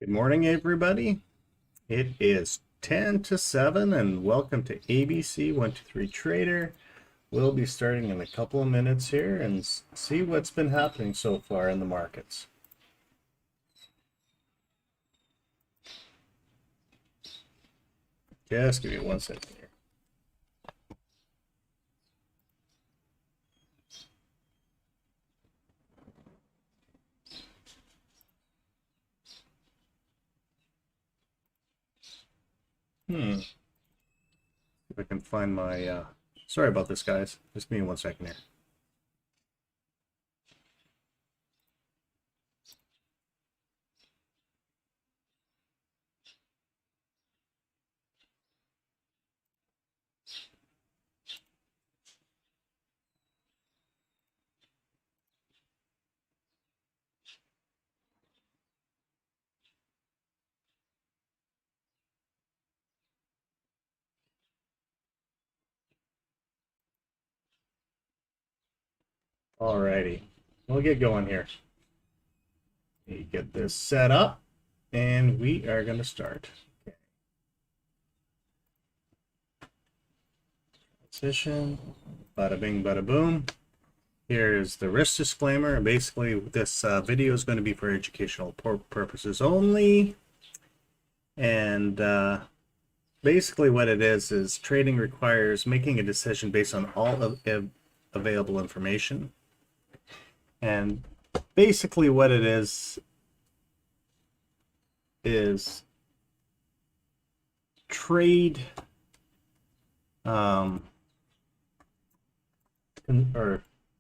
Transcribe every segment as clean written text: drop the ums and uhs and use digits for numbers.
Good morning, everybody. It is 10 to 7, and welcome to ABC123 Trader. We'll be starting in a couple of minutes here and see what's been happening so far in the markets. Just give me 1 second here. If I can find my, sorry about this, guys. Just give me 1 second here. Alrighty, we'll get going here. You get this set up, and we are going to start. Okay. Transition, bada bing, bada boom. Here is the risk disclaimer. Basically, this video is going to be for educational purposes only. And basically what it is trading requires making a decision based on all of available information. And basically what it is trade or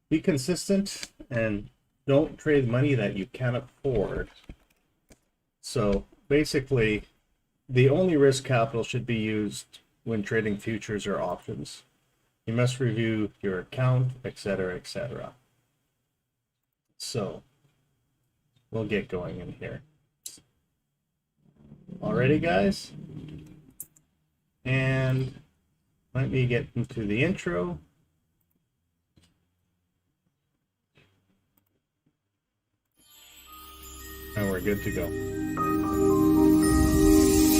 be consistent and don't trade money that you can't afford. So basically, the only risk capital should be used when trading futures or options. You must review your account, etc., etc. So we'll get going in here. Alrighty, guys. And let me get into the intro. And we're good to go.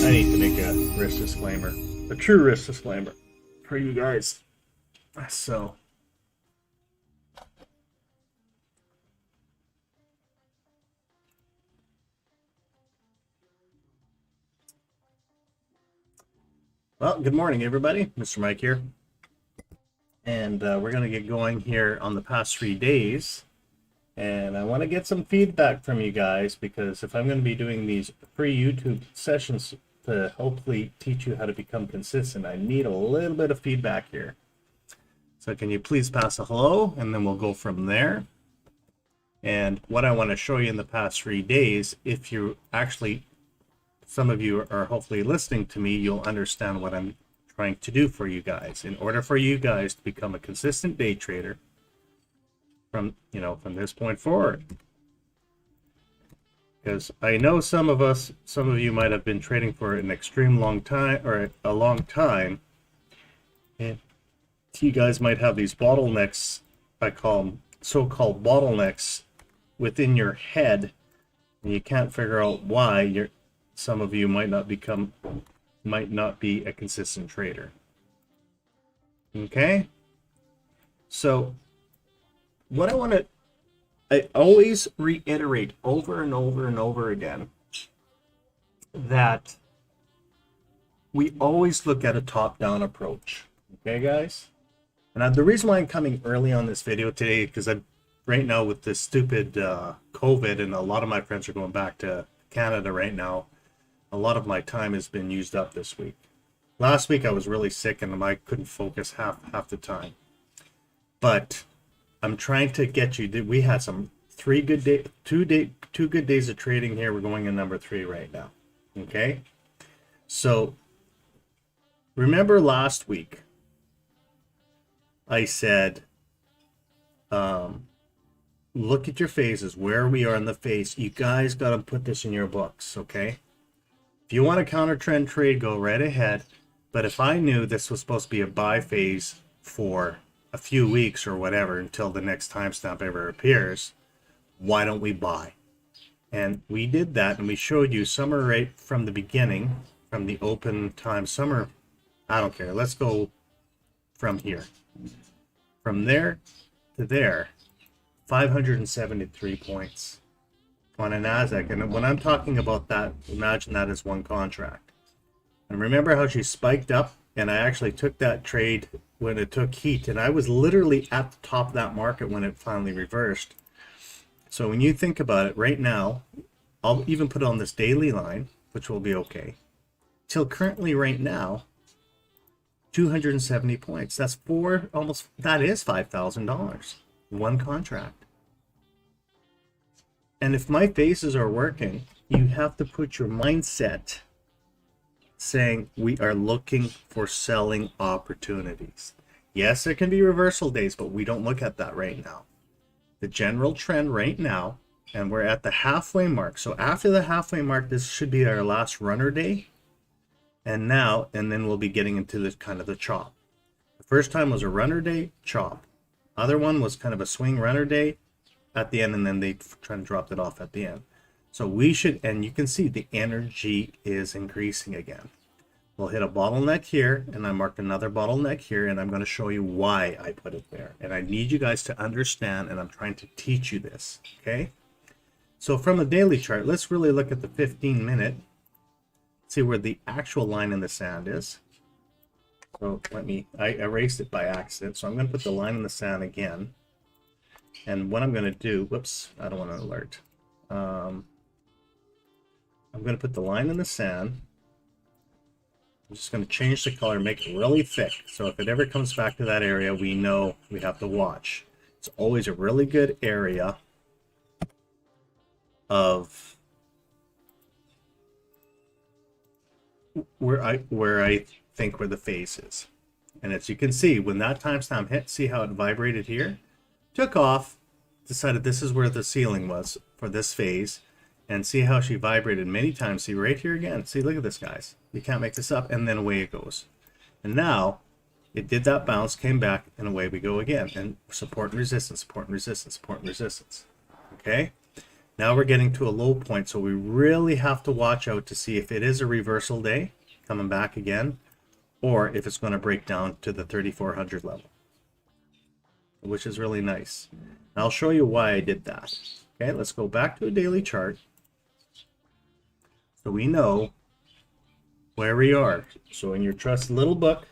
I need to make a risk disclaimer, a true risk disclaimer for you guys. So, well, good morning, everybody. Mr. Mike here. And we're going to get going here on the past 3 days. And I want to get some feedback from you guys, because if I'm going to be doing these free YouTube sessions to hopefully teach you how to become consistent, I need a little bit of feedback here. So can you please pass a hello, and then we'll go from there. And what I want to show you in the past 3 days, if you actually, some of you are hopefully listening to me, you'll understand what I'm trying to do for you guys. In order for you guys to become a consistent day trader, from this point forward, because I know some of you might have been trading for an extreme long time, or a long time, and you guys might have these bottlenecks. I call them so-called bottlenecks within your head, and you can't figure out why some of you might not be a consistent trader. Okay, so what I always reiterate over and over and over again, that we always look at a top-down approach. Okay, guys? And the reason why I'm coming early on this video today, because right now with this stupid COVID, and a lot of my friends are going back to Canada right now, a lot of my time has been used up this week. Last week I was really sick and I couldn't focus half the time. But I'm trying to get you. We had some two good days of trading here. We're going in number 3 right now. Okay, so remember last week I said, look at your phases, where we are in the phase. You guys got to put this in your books. Okay, if you want a counter trend trade, go right ahead. But if I knew this was supposed to be a buy phase for a few weeks or whatever until the next timestamp ever appears, why don't we buy? And we did that, and we showed you summer right from the beginning, from the open time summer. I don't care. Let's go from here. From there to there, 573 points on a NASDAQ. And when I'm talking about that, imagine that as one contract. And remember how she spiked up, and I actually took that trade when it took heat, and I was literally at the top of that market when it finally reversed. So when you think about it right now, I'll even put on this daily line, which will be okay. Till currently right now, 270 points. That's that is $5,000. One contract. And if my phases are working, you have to put your mindset saying we are looking for selling opportunities. Yes, there can be reversal days, but we don't look at that right now. The general trend right now, and we're at the halfway mark. So after the halfway mark, this should be our last runner day. And then we'll be getting into the kind of the chop. The first time was a runner day, chop. Other one was kind of a swing runner day at the end, and then they try to drop it off at the end. So we should, and you can see the energy is increasing again. We'll hit a bottleneck here, and I marked another bottleneck here, and I'm going to show you why I put it there. And I need you guys to understand, and I'm trying to teach you this, okay? So from a daily chart, let's really look at the 15-minute, see where the actual line in the sand is. So I erased it by accident, so I'm going to put the line in the sand again. And what I'm going to do, whoops, I don't want to alert. I'm going to put the line in the sand. I'm just going to change the color, make it really thick. So if it ever comes back to that area, we know we have to watch. It's always a really good area of where I think where the phase is. And as you can see, when that timestamp hit, see how it vibrated here? Took off, decided this is where the ceiling was for this phase. And see how she vibrated many times. See right here again. See, look at this, guys. You can't make this up. And then away it goes. And now it did that bounce, came back, and away we go again. And support and resistance, support and resistance, support and resistance. Okay? Now we're getting to a low point. So we really have to watch out to see if it is a reversal day coming back again, or if it's going to break down to the 3,400 level, which is really nice. And I'll show you why I did that. Okay, let's go back to a daily chart. So we know where we are. So in your trusted little book,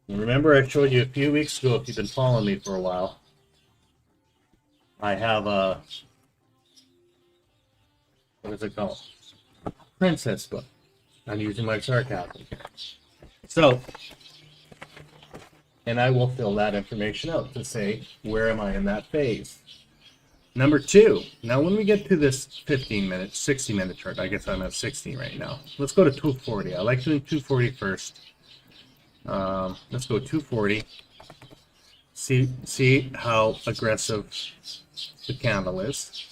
and remember I showed you a few weeks ago, if you've been following me for a while, I have a, what is it called? Princess book. I'm using my sarcasm. So, and I will fill that information out to say, where am I in that phase? Number two, now when we get to this 15-minute, 60-minute chart, I guess I'm at 60 right now. Let's go to 240. I like doing 240 first. Let's go 240. See how aggressive the candle is.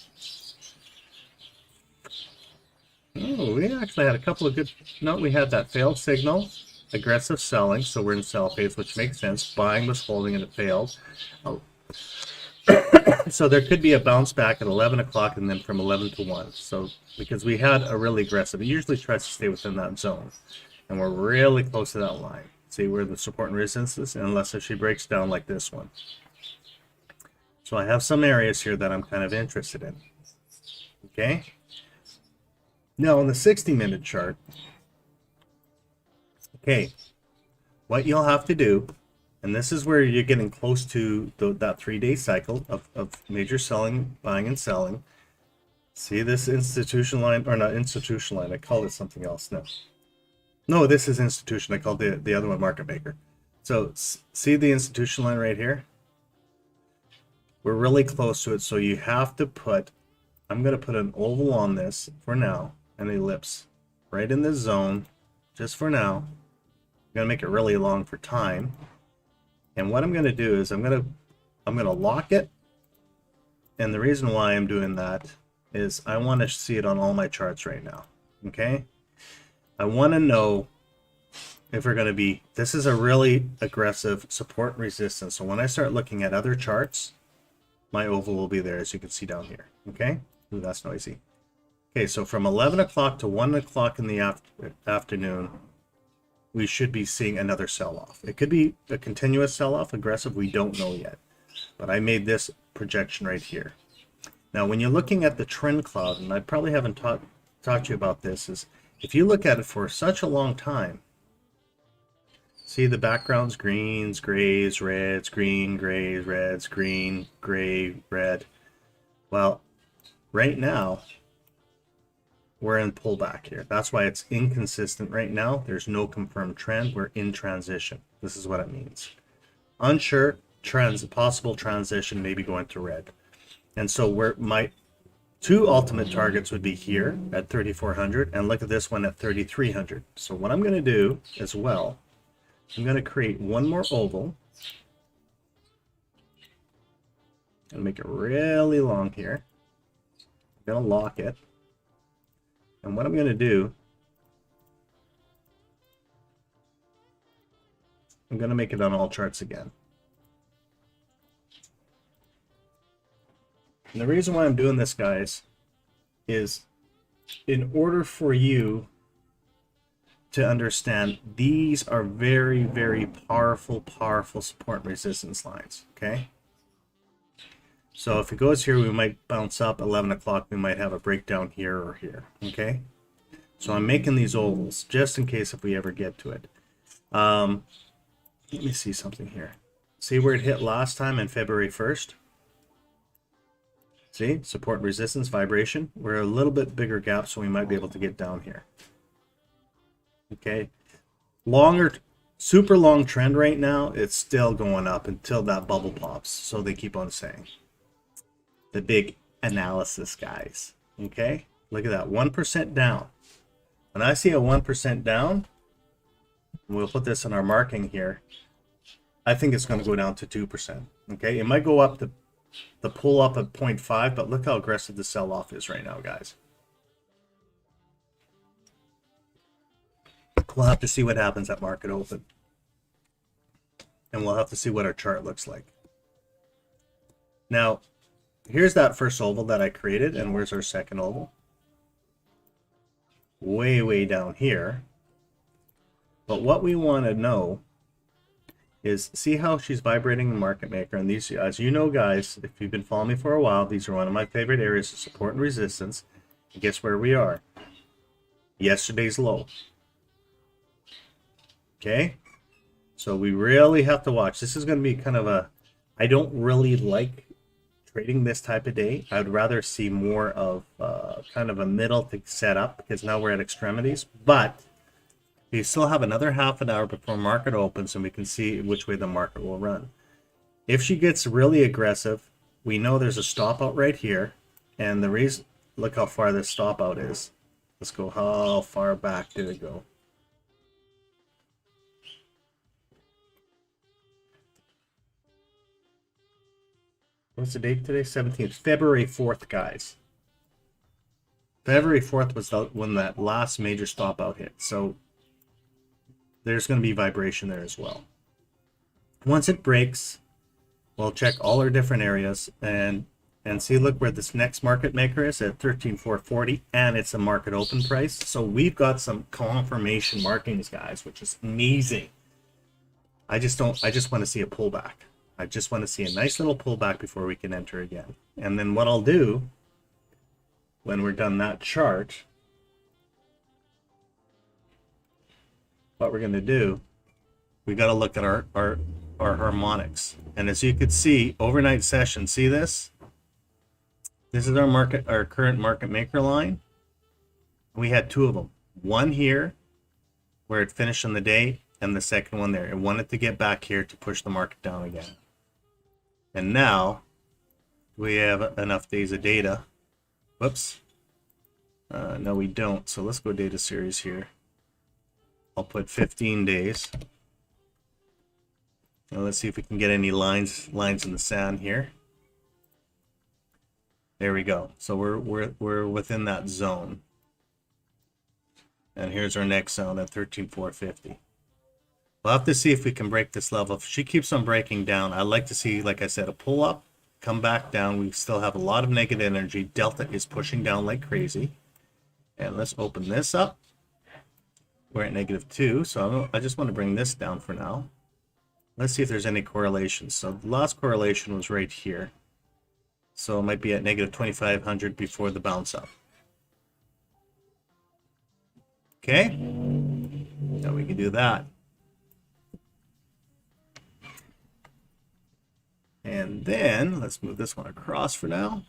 Oh, we actually had a couple of good, no, we had that failed signal, aggressive selling, so we're in sell phase, which makes sense. Buying was holding and it failed. Oh. So there could be a bounce back at 11 o'clock and then from 11 to 1. So because we had a really aggressive, it usually tries to stay within that zone. And we're really close to that line. See where the support and resistance is, unless if she breaks down like this one. So I have some areas here that I'm kind of interested in. Okay. Now on the 60-minute chart, okay, what you'll have to do, and this is where you're getting close to that 3-day cycle of major selling, buying and selling. See this institution line, or not institution line, I call it something else now. No, this is institution, I called the other one market maker. So see the institution line right here? We're really close to it, so you have to put, I'm going to put an oval on this for now, an ellipse, right in this zone, just for now. I'm going to make it really long for time. And what I'm going to do is I'm going to lock it. And the reason why I'm doing that is I want to see it on all my charts right now. Okay? I want to know if we're going to be, this is a really aggressive support and resistance. So when I start looking at other charts, my oval will be there, as you can see down here. Okay? Ooh, that's noisy. Okay, so from 11 o'clock to 1 o'clock in the afternoon, we should be seeing another sell-off. It could be a continuous sell-off, aggressive, we don't know yet. But I made this projection right here. Now, when you're looking at the trend cloud, and I probably haven't taught to you about this, is if you look at it for such a long time, see the backgrounds, greens, grays, reds, green, grays, reds, green, gray, red. Well, right now, we're in pullback here. That's why it's inconsistent right now. There's no confirmed trend. We're in transition. This is what it means. Unsure, possible transition, maybe going to red. And so my two ultimate targets would be here at 3,400, and look at this one at 3,300. So what I'm going to do as well, I'm going to create one more oval and make it really long here. I'm going to lock it. And what I'm going to do, I'm going to make it on all charts again. And the reason why I'm doing this, guys, is in order for you to understand these are very, very powerful support and resistance lines, okay? So if it goes here, we might bounce up 11 o'clock. We might have a breakdown here or here, okay? So I'm making these ovals just in case if we ever get to it. Let me see something here. See where it hit last time in February 1st? See, support and resistance, vibration. We're a little bit bigger gap, so we might be able to get down here. Okay, super long trend right now. It's still going up until that bubble pops. So they keep on saying. The big analysis, guys. Okay, look at that, 1% down. When I see a 1% down, we'll put this in our marking here. I think it's going to go down to 2%. Okay, it might go up to the pull up at 0.5, but look how aggressive the sell-off is right now, guys. We'll have to see what happens at market open. And we'll have to see what our chart looks like. Now, here's that first oval that I created, and where's our second oval? Way, way down here. But what we want to know is, see how she's vibrating the market maker, and these, as you know, guys, if you've been following me for a while, these are one of my favorite areas of support and resistance. And guess where we are? Yesterday's low. Okay, so we really have to watch. This is going to be kind of a, I don't really like trading this type of day. I would rather see more of kind of a middle to set up, because now we're at extremities. But we still have another half an hour before market opens, and we can see which way the market will run. If she gets really aggressive, we know there's a stop out right here, and the reason, look how far this stop out is. Let's go, how far back did it go? What's the date today? 17th. February 4th, guys. February 4th was when that last major stop out hit. So there's going to be vibration there as well. Once it breaks, we'll check all our different areas and see, look where this next market maker is at 13,440, and it's a market open price. So we've got some confirmation markings, guys, which is amazing. I just want to see a pullback. I just want to see a nice little pullback before we can enter again. And then what I'll do when we're done that chart, what we're going to do, we got to look at our harmonics. And as you could see, overnight session, see this? This is our current market maker line. We had two of them. One here where it finished on the day, and the second one there. It wanted to get back here to push the market down again. And now we have enough days of data. Whoops. No, we don't. So let's go data series here. I'll put 15 days. Now let's see if we can get any lines in the sand here. There we go. So we're within that zone. And here's our next zone at 13,450. We'll have to see if we can break this level. If she keeps on breaking down, I'd like to see, like I said, a pull up, come back down. We still have a lot of negative energy. Delta is pushing down like crazy. And let's open this up. We're at -2, so I just want to bring this down for now. Let's see if there's any correlation. So the last correlation was right here. So it might be at -2,500 before the bounce up. Okay, now we can do that. And then let's move this one across for now.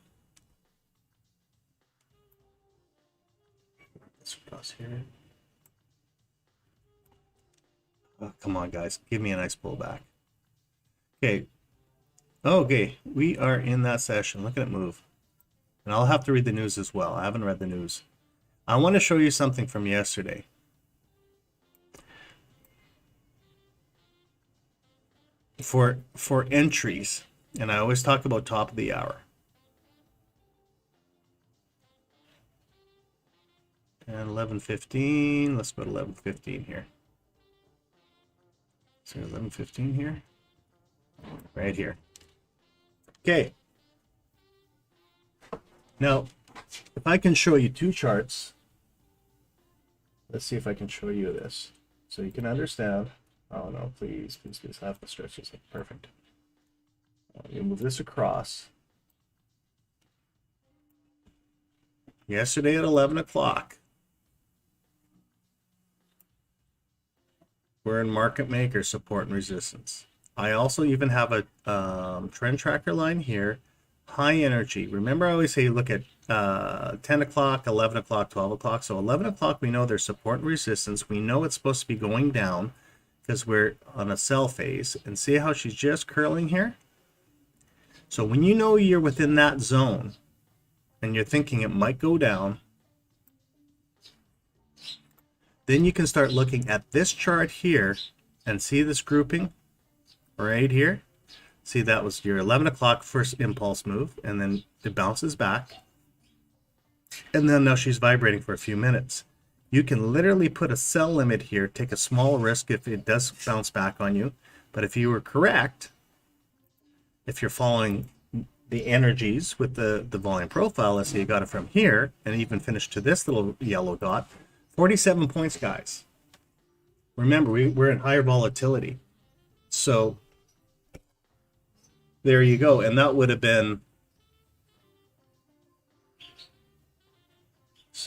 This across here. Oh, come on, guys. Give me a nice pullback. Okay. Okay, we are in that session. Look at it move. And I'll have to read the news as well. I haven't read the news. I want to show you something from yesterday. For entries, and I always talk about top of the hour. And 11:15. Let's go to 11:15 here. So 11:15 here. Right here. Okay. Now, if I can show you two charts, let's see if I can show you this so you can understand. Oh no, please, please, please, I have to stretch this. Perfect. You move this across. Yesterday at 11 o'clock, we're in market maker support and resistance. I also even have a trend tracker line here. High energy. Remember, I always say look at 10 o'clock, 11 o'clock, 12 o'clock. So 11 o'clock, we know there's support and resistance. We know it's supposed to be going down because we're on a sell phase. And see how she's just curling here? So when you know you're within that zone and you're thinking it might go down, then you can start looking at this chart here and see this grouping right here. See, that was your 11 o'clock first impulse move, and then it bounces back. And then now she's vibrating for a few minutes. You can literally put a sell limit here, take a small risk if it does bounce back on you. But if you were correct, if you're following the energies with the volume profile, let's say you got it from here and even finished to this little yellow dot, 47 points, guys. Remember, we're in higher volatility. So there you go. And that would have been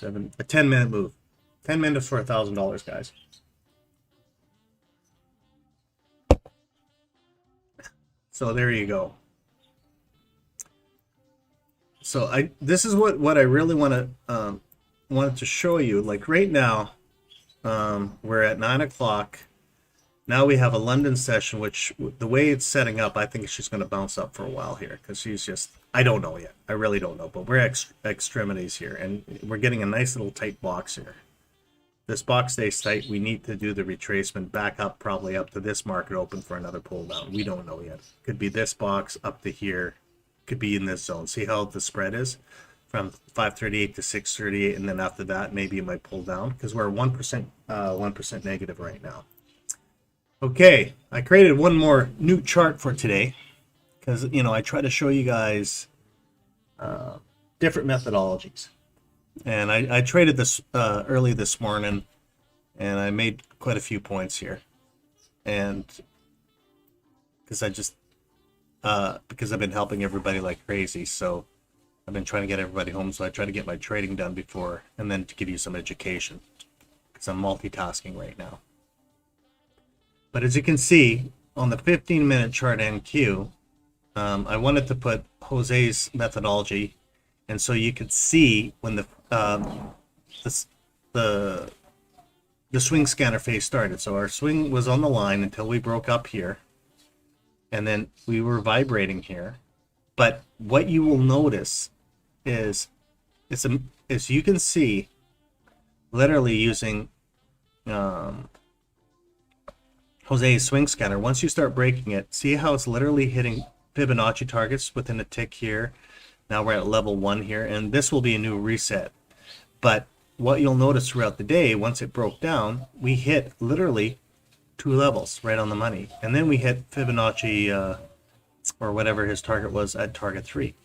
a 10-minute move. 10 minutes for $1,000, guys. So there you go. So this is what I really wanted to show you. Like right now, we're at 9 o'clock. Now we have a London session, which the way it's setting up, I think she's going to bounce up for a while here because she's just, I don't know yet. I really don't know, but we're at extremities here and we're getting a nice little tight box here. This box stays tight. We need to do the retracement back up, probably up to this market open for another pull down. We don't know yet. Could be this box up to here. Could be in this zone. See how the spread is from 538 to 638, and then after that, maybe it might pull down because we're 1% negative right now. Okay, I created one more new chart for today because, you know, I try to show you guys different methodologies. And I traded this early this morning, and I made quite a few points here. And because because I've been helping everybody like crazy, so I've been trying to get everybody home. So I try to get my trading done before, and then to give you some education because I'm multitasking right now. But as you can see on the 15-minute chart NQ, I wanted to put Jose's methodology, and so you could see when the swing scanner phase started. So our swing was on the line until we broke up here, and then we were vibrating here. But what you will notice is as you can see, literally using Jose's swing scanner, once you start breaking it, see how it's literally hitting Fibonacci targets within a tick here. Now we're at level 1 here, and this will be a new reset. But what you'll notice throughout the day, once it broke down, we hit literally 2 levels right on the money. And then we hit Fibonacci, or whatever his target was, at target 3.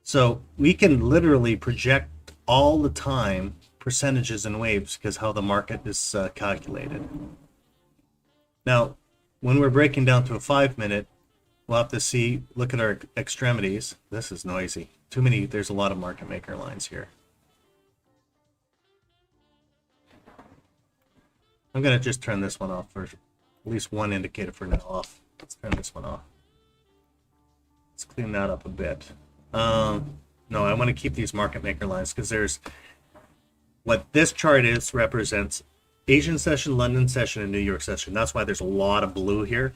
So we can literally project all the time percentages and waves because how the market is calculated. Now, when we're breaking down to a 5-minute, we'll have to see, look at our extremities. This is noisy. Too many, there's a lot of market maker lines here. I'm going to just turn this one off for at least one indicator for now off. Let's turn this one off. Let's clean that up a bit. No, I want to keep these market maker lines because there's what this chart is represents Asian session, London session, and New York session. That's why there's a lot of blue here.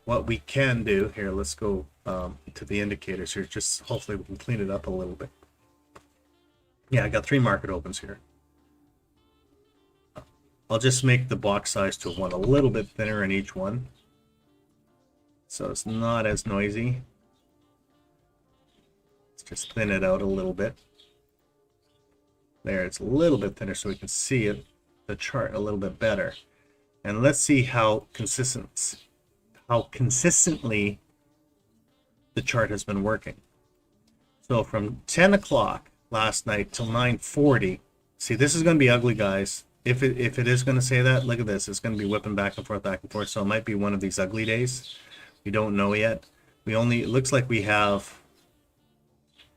What we can do here, let's go to the indicators here. Just hopefully we can clean it up a little bit. Yeah, I got 3 market opens here. I'll just make the box size to 1 a little bit thinner in each one, so it's not as noisy. Let's just thin it out a little bit. There, it's a little bit thinner so we can see it, the chart a little bit better. And let's see how consistently the chart has been working. So from 10 o'clock last night till 9:40, see, this is going to be ugly, guys. If it is going to say that, look at this. It's going to be whipping back and forth, so it might be one of these ugly days. We don't know yet. It looks like we have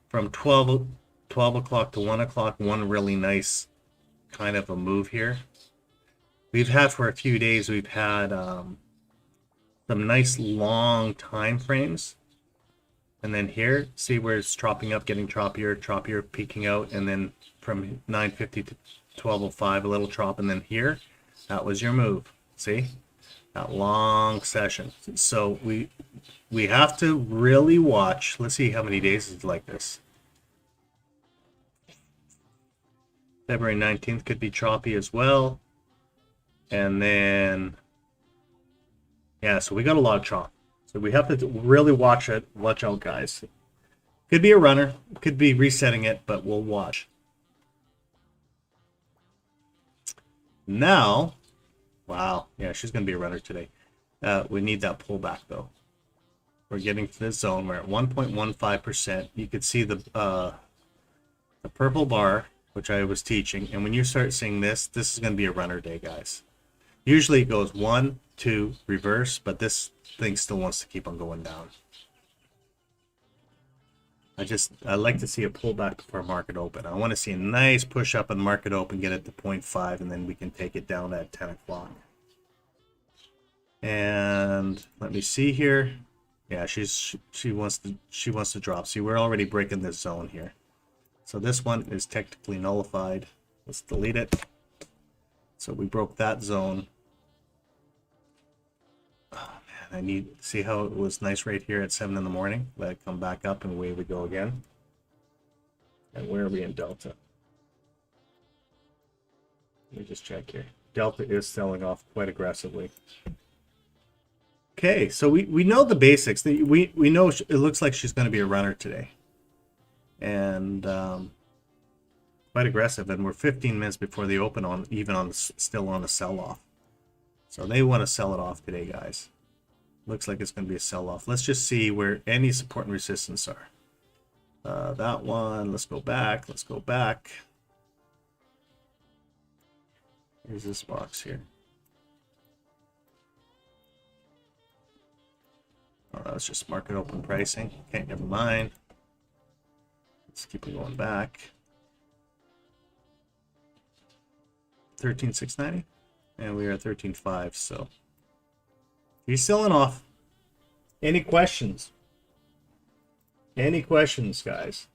from 12 o'clock to 1 o'clock, one really nice kind of a move here. We've had for a few days, we've had some nice long time frames. And then here, see where it's chopping up, getting choppier, peaking out, and then from 9:50 to 12:05, a little chop, and then here, that was your move. See? That long session. So we have to really watch. Let's see how many days it's like this. February 19th could be choppy as well. And then, yeah, so we got a lot of chop. So we have to really watch it. Watch out, guys. Could be a runner. Could be resetting it, but we'll watch. Now, wow. Yeah, she's going to be a runner today. We need that pullback, though. We're getting to this zone. We're at 1.15%. You could see the purple bar, which I was teaching. And when you start seeing this is going to be a runner day, guys. Usually it goes 1, 2, reverse, but this thing still wants to keep on going down. I like to see a pullback before market open. I want to see a nice push up and market open, get it to 0.5, and then we can take it down at 10 o'clock. And let me see here. Yeah, she wants to drop. See, we're already breaking this zone here. So this one is technically nullified. Let's delete it. So we broke that zone. Oh man, I need to see how it was nice right here at 7 in the morning. Let it come back up and away we go again. And where are we in Delta? Let me just check here. Delta is selling off quite aggressively. Okay, so we know the basics. We know it looks like she's going to be a runner today. And quite aggressive, and we're 15 minutes before the open on still on the sell-off. So they want to sell it off today, guys. Looks like it's going to be a sell-off. Let's just see where any support and resistance are. That one, let's go back. Let's go back. Here's this box here. Oh, that was just market open pricing. Okay, never mind. Let's keep it going back. 13,690, and we are at 13,500. So he's selling off. Any questions? Any questions, guys?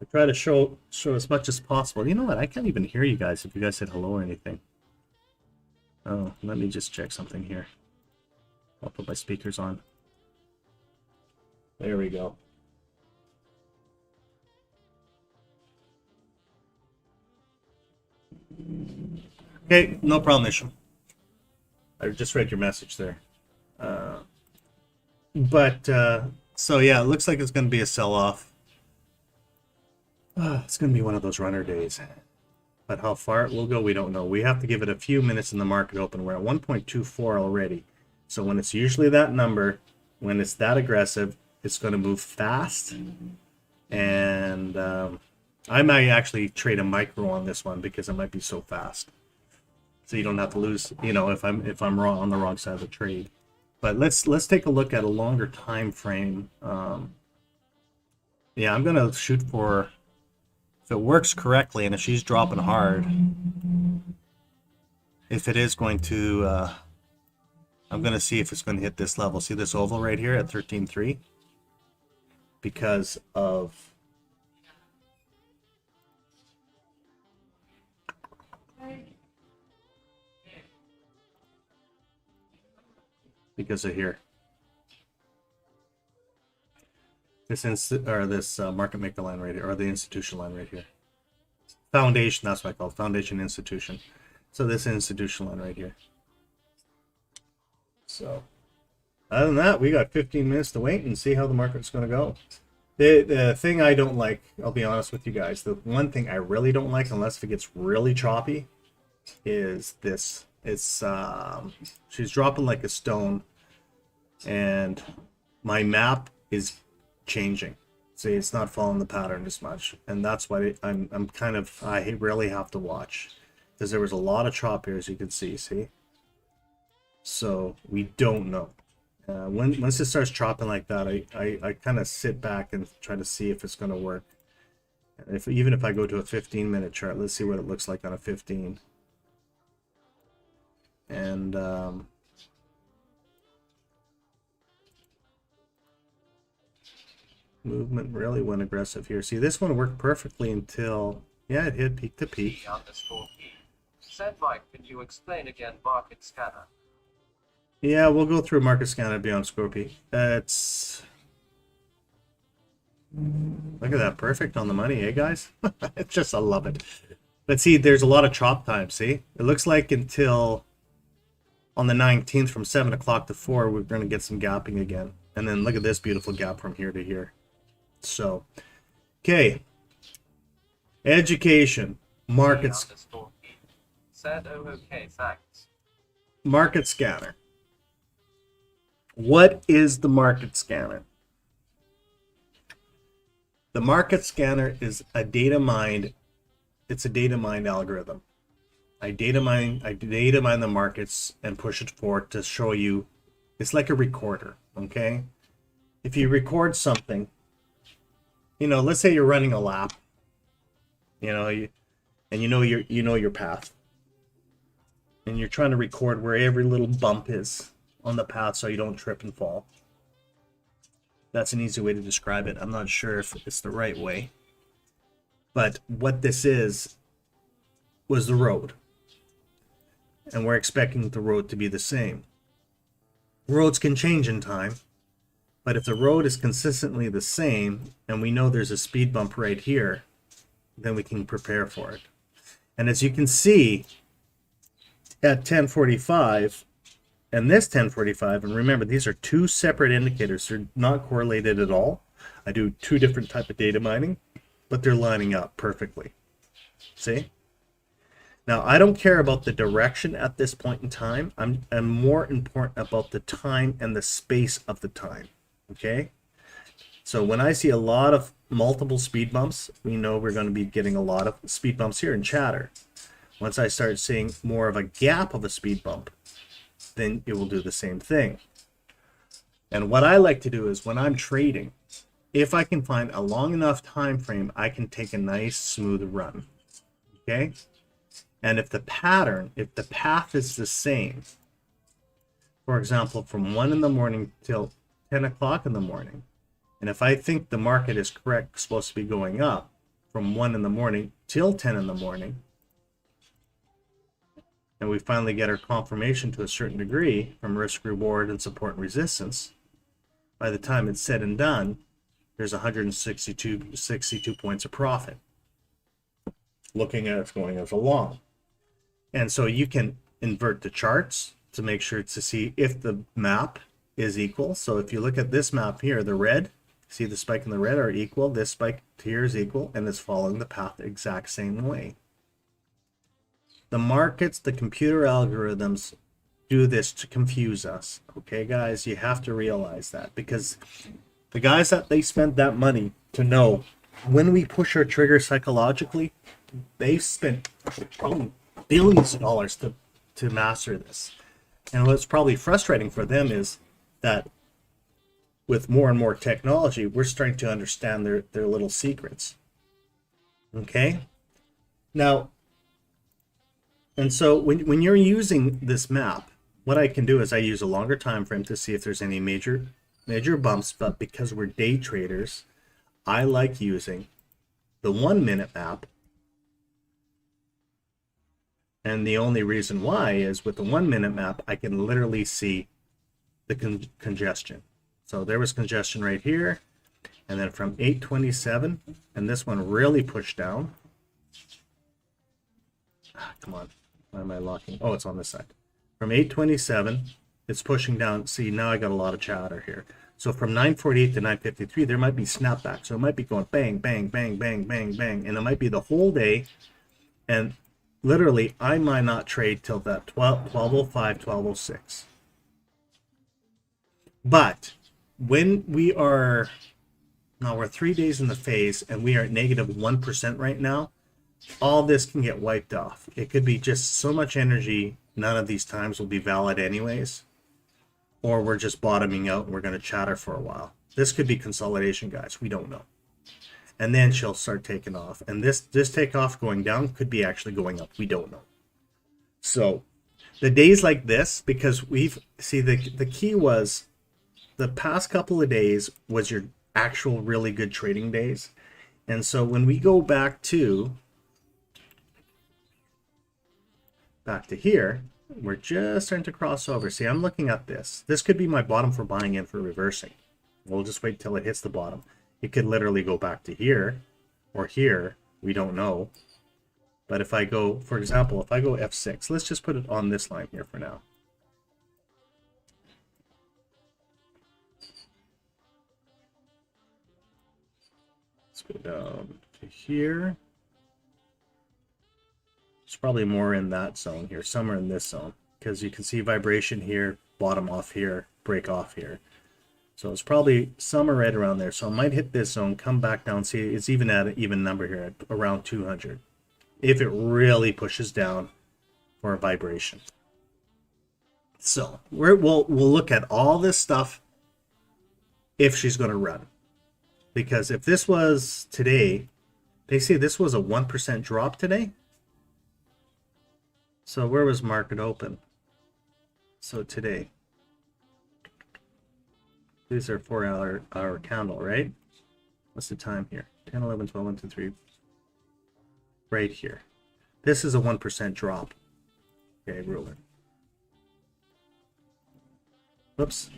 I try to show as much as possible. You know what? I can't even hear you guys if you guys said hello or anything. Oh, let me just check something here. I'll put my speakers on. There we go. Okay, no problem, Isham. I just read your message there. So yeah, it looks like it's going to be a sell-off. It's going to be one of those runner days. But how far it will go, we don't know. We have to give it a few minutes in the market open. We're at 1.24 already. So when it's usually that number, when it's that aggressive, it's going to move fast. And I might actually trade a micro on this one because it might be so fast. So you don't have to lose, you know, if I'm wrong on the wrong side of the trade. But let's take a look at a longer time frame. Yeah, I'm gonna shoot for, if it works correctly and if she's dropping hard, if it is going to, I'm gonna see if it's going to hit this level. See this oval right here at 13.3, because of here. This market maker line right here, or the institution line right here. Foundation, that's what I call it, foundation institution. So this institution line right here. So other than that, we got 15 minutes to wait and see how the market's going to go. The thing I don't like, I'll be honest with you guys, the one thing I really don't like, unless it gets really choppy, is this. It's she's dropping like a stone, and my map is changing. See, it's not following the pattern as much, and that's why I'm kind of, I really have to watch, because there was a lot of chop here, as you can see. So we don't know. Once it starts chopping like that, I kind of sit back and try to see if it's going to work. Even if I go to a 15-minute chart, let's see what it looks like on a 15. And movement really went aggressive here. See, this one worked perfectly until, yeah, it hit peak to peak. Said Mike, can you explain again market scanner? Yeah, we'll go through market scanner beyond Scorpio. It's, look at that, perfect on the money, eh, guys? It's just, I love it. But see, there's a lot of chop time. See, it looks like until on the 19th from 7 o'clock to 4, we're going to get some gapping again. And then look at this beautiful gap from here to here. So, okay. Education. Markets. Said, oh, okay, thanks. Market scanner. What is the market scanner? The market scanner is a data mined. It's a data mined algorithm. I data mine the markets and push it forward to show you. It's like a recorder, okay? If you record something, you know, let's say you're running a lap, you know, you know your path, and you're trying to record where every little bump is on the path so you don't trip and fall. That's an easy way to describe it. I'm not sure if it's the right way, but what this was the road, and we're expecting the road to be the same. Roads can change in time, but if the road is consistently the same and we know there's a speed bump right here, then we can prepare for it. And as you can see at 10:45 and this 10:45, and remember, these are two separate indicators. They're not correlated at all. I do two different type of data mining, but they're lining up perfectly. See? Now, I don't care about the direction at this point in time. I'm more important about the time and the space of the time. Okay? So when I see a lot of multiple speed bumps, we know we're going to be getting a lot of speed bumps here in chatter. Once I start seeing more of a gap of a speed bump, then it will do the same thing. And what I like to do is when I'm trading, if I can find a long enough time frame, I can take a nice smooth run. Okay? And if the path is the same, for example, from 1 in the morning till 10 o'clock in the morning, and if I think the market is supposed to be going up from 1 in the morning till 10 in the morning, and we finally get our confirmation to a certain degree from risk reward and support and resistance, by the time it's said and done, there's 162 points of profit, looking at it going as a long. And so you can invert the charts to make sure to see if the map is equal. So if you look at this map here, the red, see the spike and the red are equal, this spike here is equal, and it's following the path the exact same way. The markets, the computer algorithms do this to confuse us. Okay, guys, you have to realize that, because the guys that they spent that money to know when we push our trigger psychologically, they've spent probably billions of dollars to master this. And what's probably frustrating for them is that with more and more technology, we're starting to understand their little secrets. Okay? Now, and so when you're using this map, what I can do is I use a longer time frame to see if there's any major bumps, but because we're day traders, I like using the 1 minute map. And the only reason why is with the 1 minute map, I can literally see the congestion. So there was congestion right here. And then from 827, and this one really pushed down. Come on, why am I locking? Oh, it's on this side. From 827, it's pushing down. See, now I got a lot of chatter here. So from 948 to 953, there might be snapback. So it might be going bang, bang, bang, bang, bang, bang. And it might be the whole day. And literally, I might not trade till that 1205, 1206. But when we are, now we're 3 days in the phase and we are at negative 1% right now, all this can get wiped off. It could be just so much energy, none of these times will be valid anyways. Or we're just bottoming out and we're going to chatter for a while. This could be consolidation, guys. We don't know. And then she'll start taking off. And this takeoff going down could be actually going up. We don't know. So the days like this, because the key was the past couple of days was your actual really good trading days. And so when we go back to here, we're just starting to cross over. See, I'm looking at this. This could be my bottom for buying in for reversing. We'll just wait till it hits the bottom. It could literally go back to here or here. We don't know. But if I go, for example, if I go F6, let's just put it on this line here for now. Let's go down to here. It's probably more in that zone here, somewhere in this zone, because you can see vibration here, bottom off here, break off here. So it's probably somewhere right around there. So I might hit this zone, come back down, see it's even at an even number here at around 200. If it really pushes down for a vibration. So we'll look at all this stuff if she's going to run. Because if this was today, they say this was a 1% drop today. So where was market open? So today. These are 4-hour candle, right? What's the time here? 10, 11, 12, 1, 2, 3. Right here. This is a 1% drop. Okay, ruler. Whoops.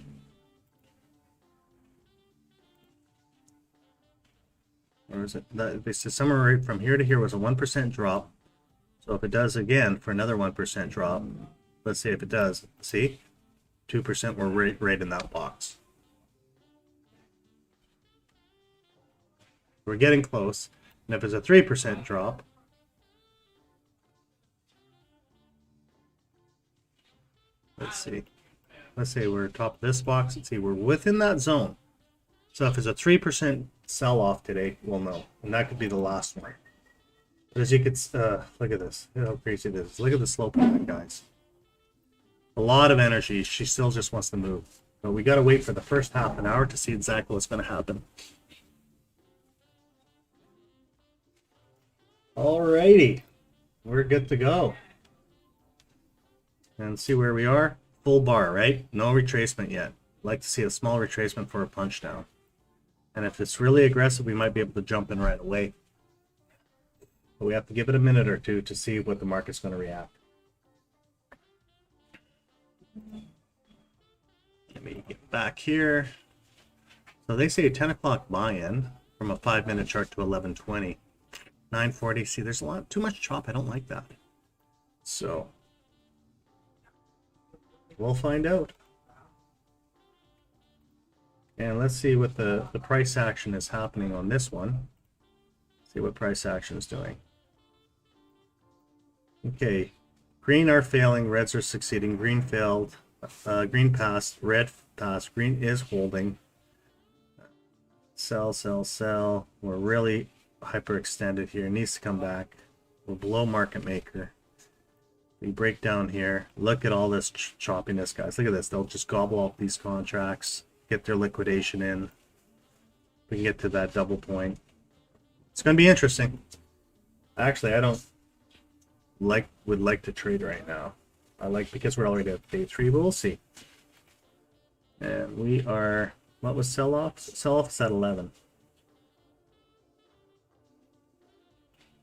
Where is it? This is somewhere right from here to here was a 1% drop. So if it does again for another 1% drop, let's say if it does, see? 2%, we're right in that box. We're getting close. And if it's a 3% drop, let's see. Let's say we're top of this box. Let's see, we're within that zone. So if it's a 3% sell-off today, we'll know. And that could be the last one. But as you could, look at this. Look how crazy it is. Look at the slope of that, guys. A lot of energy. She still just wants to move. But we got to wait for the first half an hour to see exactly what's going to happen. Alrighty. We're good to go. And see where we are. Full bar, right? No retracement yet. Like to see a small retracement for a punch down. And if it's really aggressive, we might be able to jump in right away. But we have to give it a minute or two to see what the market's going to react. Let me get back here. So they say a 10 o'clock buy-in from a 5-minute chart to 11:20. 940. See, there's a lot too much chop. I don't like that. So we'll find out. And let's see what the price action is happening on this one. See what price action is doing. Okay, green are failing, reds are succeeding, green failed, green passed, red passed, green is holding. Sell, sell, sell. We're really hyperextended here. It needs to come back. We're below market maker. We break down here. Look at all this choppiness, guys. Look at this. They'll just gobble up these contracts, get their liquidation in. We can get to that double point. It's going to be interesting. Actually, I don't would like to trade right now. I like because we're already at day 3, but we'll see. And we are, what was sell off? Sell off is at 11.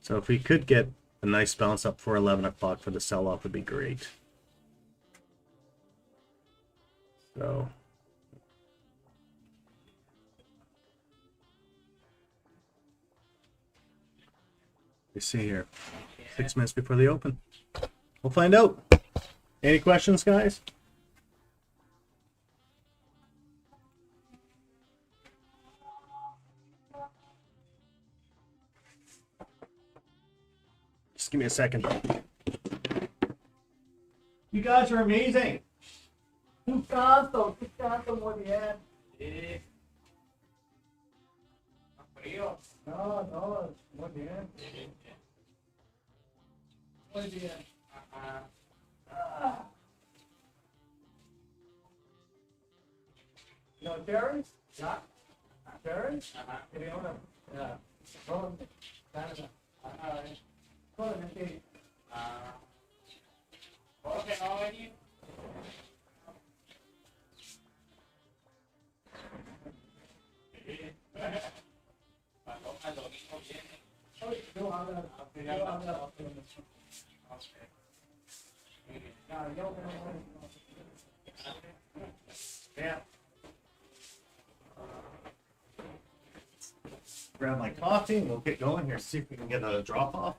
So if we could get a nice bounce up for 11 o'clock for the sell off would be great. So we see here 6 minutes before the open. We'll find out. Any questions, guys? Just give me a second. You guys are amazing. Muy bien. No, no, muy bien. Muy bien. No, Terry? Yeah. Terry? Yeah. Oh, Canada. Okay, how are you? Yeah. Grab my coffee and we'll get going here. See if we can get a drop off.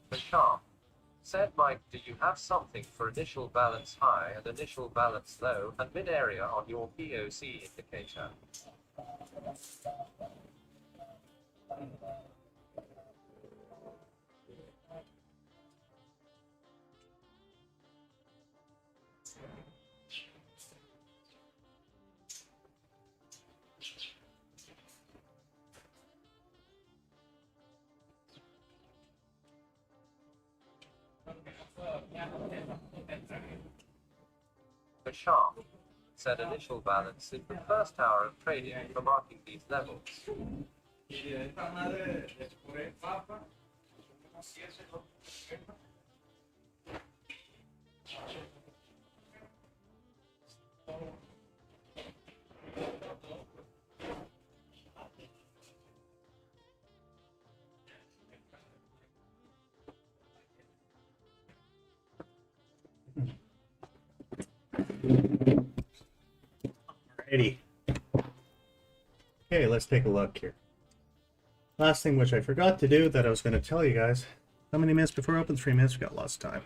The sharp. Said Mike, do you have something for initial balance high and initial balance low and mid area on your POC indicator? The sharp. Said initial balance in the first hour of trading for marking these levels. Alrighty. Okay, let's take a look here. Last thing which I forgot to do that I was going to tell you guys. How many minutes before open? 3 minutes. We got lots of time.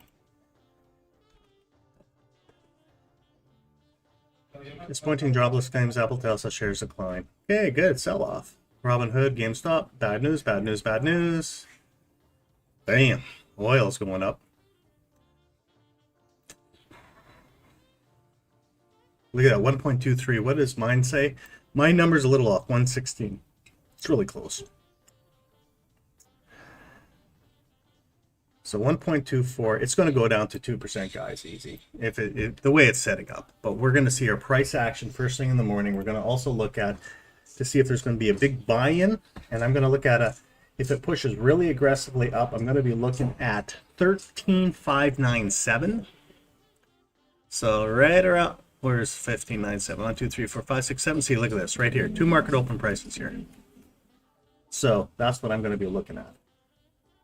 Disappointing jobless claims Apple Tesla shares decline. Okay, good. Sell off. Robinhood, GameStop. Bad news, bad news, bad news. Bam. Oil's going up. Look at that, 1.23. What does mine say? My number's a little off, 116. It's really close. So 1.24, it's going to go down to 2%, guys, easy, if the way it's setting up. But we're going to see our price action first thing in the morning. We're going to also look at to see if there's going to be a big buy-in, and I'm going to look at if it pushes really aggressively up, I'm going to be looking at 13,597. So right around, where's 1597? 1, 2, 3, 4, 5, 6, 7. See, look at this right here. 2 market open prices here. So that's what I'm going to be looking at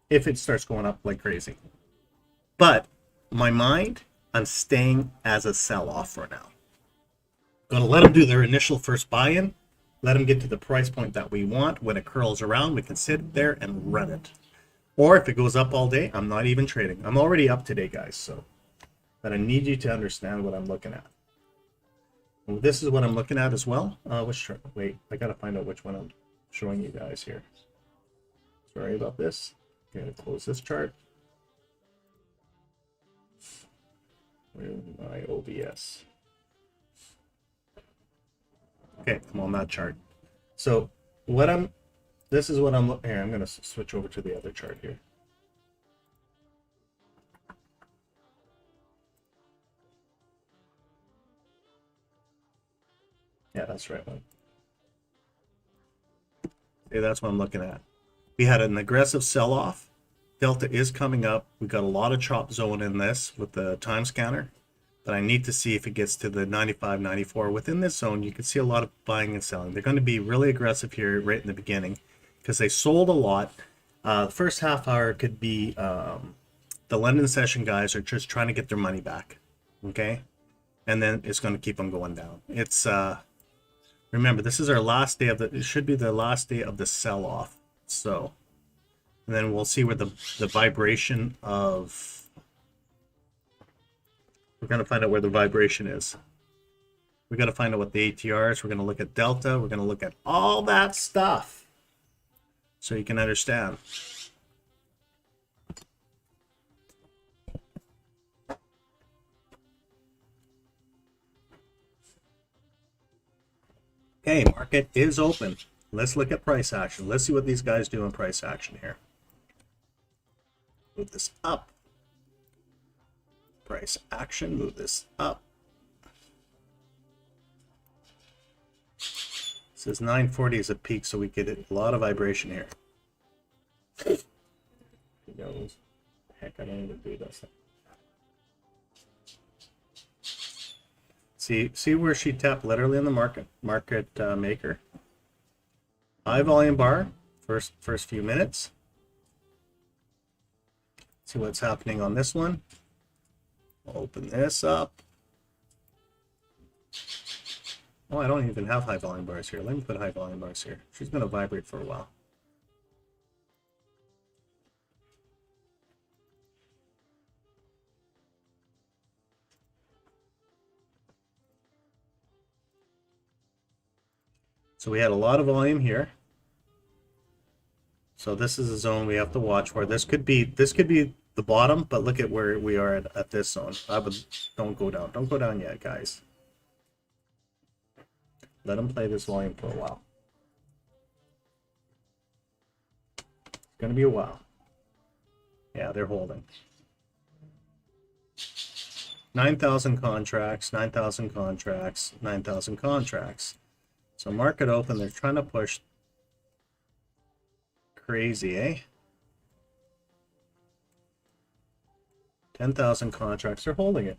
if it starts going up like crazy. But my mind, I'm staying as a sell-off for now. Going to let them do their initial first buy-in. Let them get to the price point that we want. When it curls around, we can sit there and run it. Or if it goes up all day, I'm not even trading. I'm already up today, guys. So, but I need you to understand what I'm looking at. And this is what I'm looking at as well. Wait, I got to find out which one I'm showing you guys here. Sorry about this. I'm going to close this chart. Where's my OBS? Okay, I'm on that chart. So this is what I'm looking here. I'm going to switch over to the other chart here. Yeah, that's the right one. Okay, that's what I'm looking at. We had an aggressive sell-off. Delta is coming up. We got a lot of chop zone in this with the time scanner. But I need to see if it gets to the 95, 94. Within this zone, you can see a lot of buying and selling. They're going to be really aggressive here right in the beginning because they sold a lot. The first half hour could be the London session guys are just trying to get their money back. Okay? And then it's going to keep them going down. It's remember, this is our last day of it should be the last day of the sell-off. So, and then we'll see where the vibration of... We're going to find out where the vibration is. We're going to find out what the ATR is. We're going to look at Delta. We're going to look at all that stuff so you can understand. Okay, market is open. Let's look at price action. Let's see what these guys do in price action here. Move this up. Price action, move this up. It says 940 is a peak, so we get a lot of vibration here. Heck, I don't even do this. See where she tapped literally in the market maker. High volume bar, first few minutes. See what's happening on this one. Open this up. Oh, I don't even have high volume bars here. Let me put high volume bars here. She's going to vibrate for a while. So we had a lot of volume here. So this is a zone we have to watch for. This could be the bottom, but look at where we are at this zone. Don't go down. Don't go down yet, guys. Let them play this volume for a while. It's going to be a while. Yeah, they're holding. 9,000 contracts, 9,000 contracts, 9,000 contracts. So market open, they're trying to push crazy, eh? 10,000 contracts, they're holding it.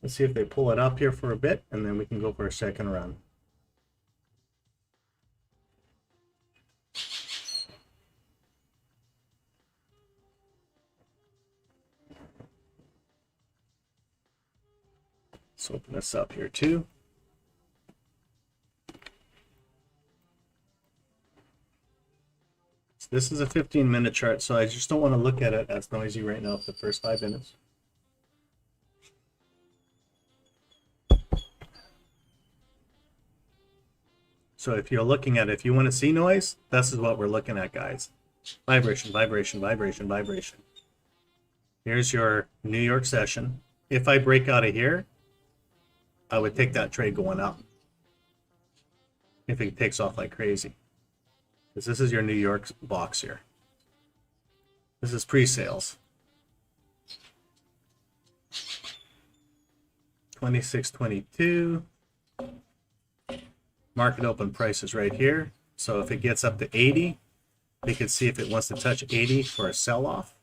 Let's see if they pull it up here for a bit, and then we can go for a second run. Let's open this up here too. This is a 15-minute chart, so I just don't want to look at it as noisy right now for the first 5 minutes. So if you're looking at it, if you want to see noise, this is what we're looking at, guys. Vibration, vibration, vibration, vibration. Here's your New York session. If I break out of here, I would take that trade going up. If it takes off like crazy. Because this is your New York box here. This is pre-sales. 26.22. Market open price is right here. So if it gets up to 80, we can see if it wants to touch 80 for a sell-off.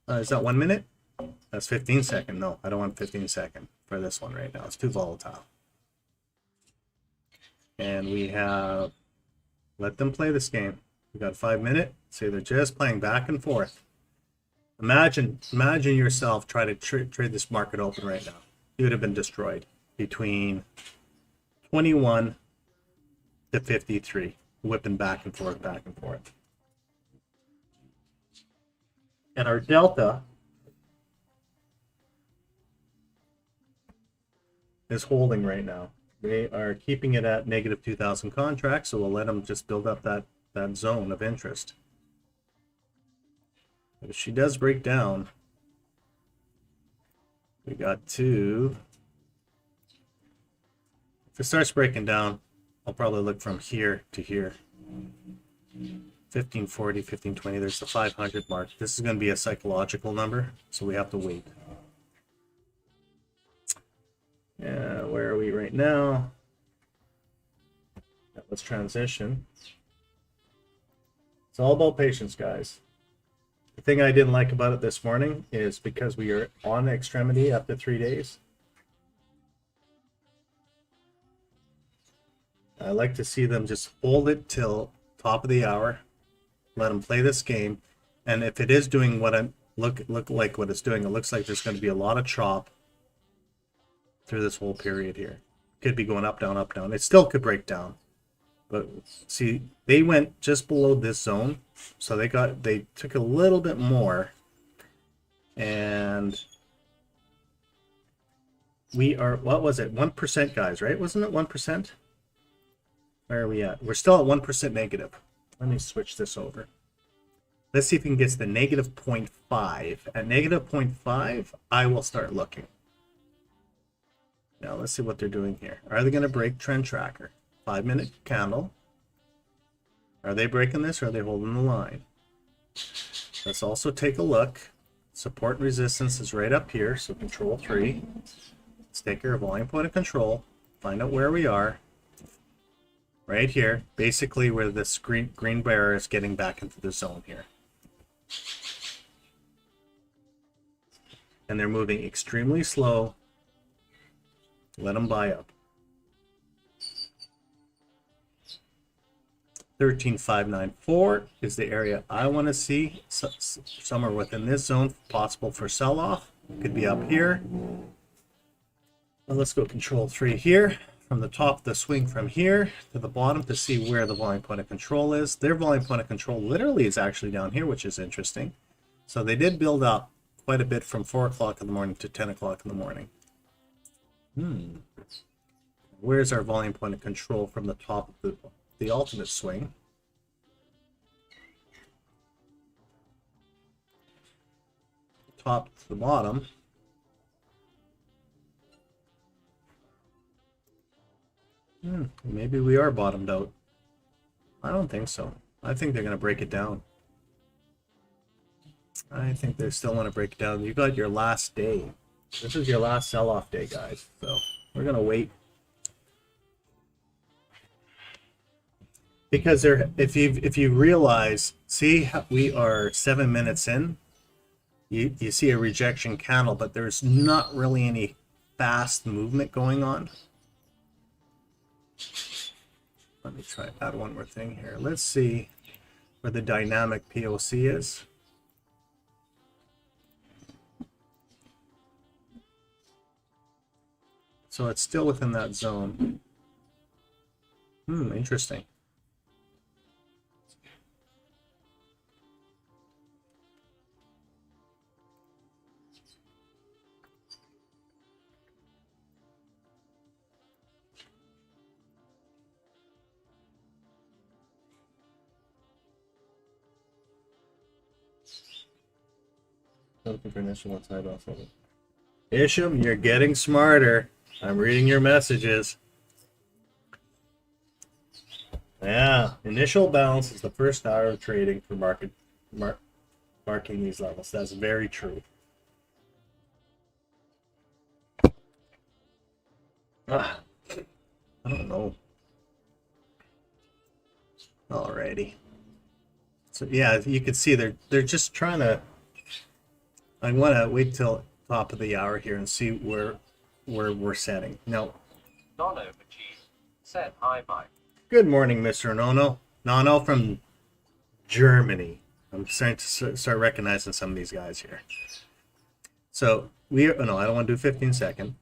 Is that 1 minute? That's 15 second. No, I don't want 15 second for this one right now. It's too volatile. And we have, let them play this game. We got 5 minutes. See, they're just playing back and forth. Imagine yourself try to trade this market open right now. You would have been destroyed. between 21 to 53, whipping back and forth, back and forth. And our delta is holding right now. They are keeping it at negative 2,000 contracts, so we'll let them just build up that zone of interest. If she does break down, we got to, if it starts breaking down, I'll probably look from here to here. 1540, 1520, there's the 500 mark. This is going to be a psychological number, so we have to wait. Yeah, where are we right now? Let's transition. It's all about patience, guys. The thing I didn't like about it this morning is because we are on extremity after 3 days. I like to see them just hold it till top of the hour, let them play this game, and if it is doing what I look like what it's doing, it looks like there's going to be a lot of chop through this whole period here. Could be going up, down, up, down. It still could break down. But see, they went just below this zone, so they took a little bit more, and we are, what was it, 1%, guys, right? Wasn't it 1%? Where are we at? We're still at 1% negative. Let me switch this over. Let's see if we can get to the negative 0.5. At negative 0.5, I will start looking. Now let's see what they're doing here. Are they going to break trend tracker? 5-minute candle. Are they breaking this, or are they holding the line? Let's also take a look. Support and resistance is right up here, so control 3. Let's take our volume point of control, find out where we are. Right here, basically where this green bar is getting back into the zone here. And they're moving extremely slow. Let them buy up. 13,594 is the area I want to see. Somewhere within this zone, possible for sell-off. Could be up here. Well, let's go control 3 here. From the top of the swing from here to the bottom to see where the volume point of control is. Their volume point of control literally is actually down here, which is interesting. So they did build up quite a bit from 4 o'clock in the morning to 10 o'clock in the morning. Where's our volume point of control from the top of the ultimate swing? Top to the bottom. Maybe we are bottomed out. I don't think so. I think they're going to break it down. I think they still want to break it down. You got your last day. This is your last sell-off day, guys. So we're going to wait. Because if you realize, see, we are 7 minutes in. You see a rejection candle, but there's not really any fast movement going on. Let me try add one more thing here. Let's see where the dynamic POC is. So it's still within that zone. Interesting. Looking for initial outside off of it. Isham, you're getting smarter. I'm reading your messages. Yeah, initial balance is the first hour of trading for marking these levels. That's very true. I don't know. Alrighty. So yeah, you can see they're just trying to. I want to wait till top of the hour here and see where we're setting. Now, Nono Majid said hi, Mike. Good morning, Mr. Nono from Germany. I'm starting to start recognizing some of these guys here. So no, I don't want to do 15 second.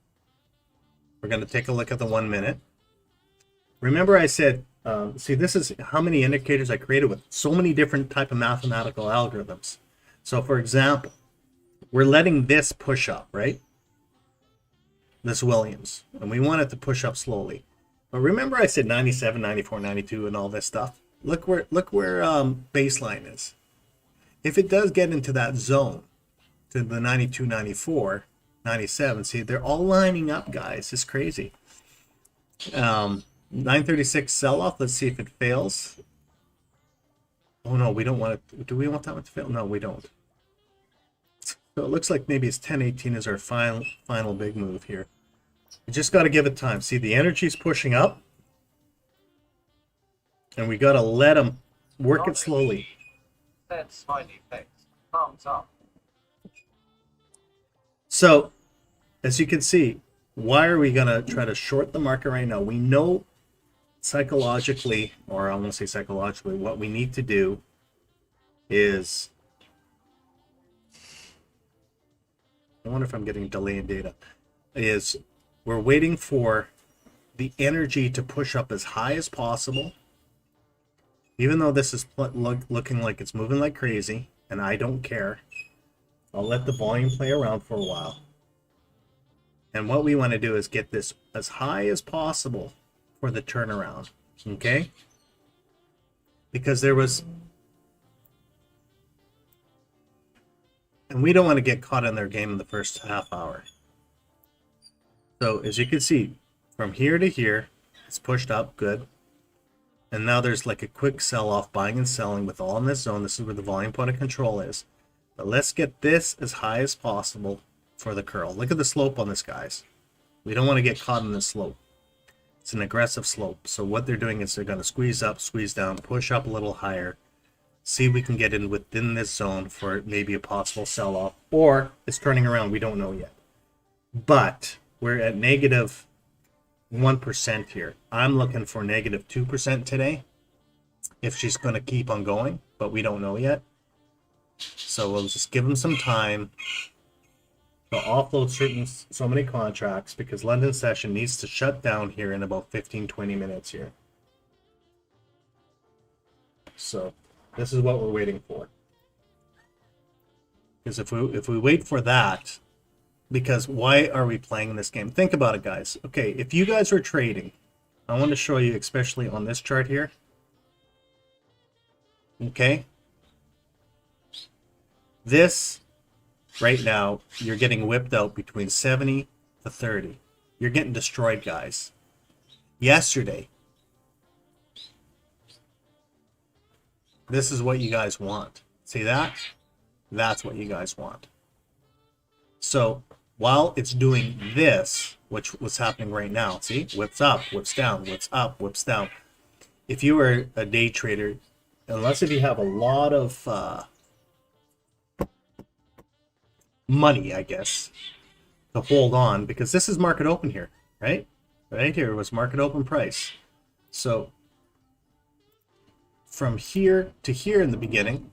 We're going to take a look at the 1 minute. Remember I said, see, this is how many indicators I created with so many different type of mathematical algorithms. So for example, we're letting this push up, right? This Williams, and we want it to push up slowly. But remember I said 97, 94, 92 and all this stuff. Look where baseline is. If it does get into that zone, to the 92, 94, 97, see, they're all lining up, guys. It's crazy. 936 sell-off. Let's see if it fails. Oh no, we don't want it. Do we want that one to fail? No, we don't. So it looks like maybe it's 1018 is our final big move here. We just got to give it time. See, the energy's pushing up, and we got to let them work it slowly. Then smiley face. Thumbs up. So, as you can see, why are we going to try to short the market right now? We know psychologically, or I won't say psychologically, what we need to do is, I wonder if I'm getting delay in data, is we're waiting for the energy to push up as high as possible. Even though this is looking like it's moving like crazy, and I don't care, I'll let the volume play around for a while. And what we want to do is get this as high as possible for the turnaround, okay? Because there was, and we don't want to get caught in their game in the first half hour. So as you can see, from here to here, it's pushed up, good. And now there's like a quick sell-off, buying and selling with all in this zone. This is where the volume point of control is. But let's get this as high as possible for the curl. Look at the slope on this, guys. We don't want to get caught in this slope. It's an aggressive slope. So what they're doing is they're going to squeeze up, squeeze down, push up a little higher. See if we can get in within this zone for maybe a possible sell-off. Or it's turning around. We don't know yet. But we're at negative 1% here. I'm looking for negative 2% today. If she's going to keep on going. But we don't know yet. So we'll just give them some time to offload so many contracts, because London session needs to shut down here in about 15-20 minutes here. So this is what we're waiting for. Because if we wait for that, because why are we playing this game? Think about it, guys. Okay, if you guys were trading, I want to show you, especially on this chart here. Okay. This, right now, you're getting whipped out between 70 to 30. You're getting destroyed, guys. Yesterday, this is what you guys want. See that? That's what you guys want. So, while it's doing this, which was happening right now, see? Whips up, whips down, whips up, whips down. If you were a day trader, unless if you have a lot of money, I guess, to hold on, because this is market open here, right? Right here was market open price. So from here to here in the beginning,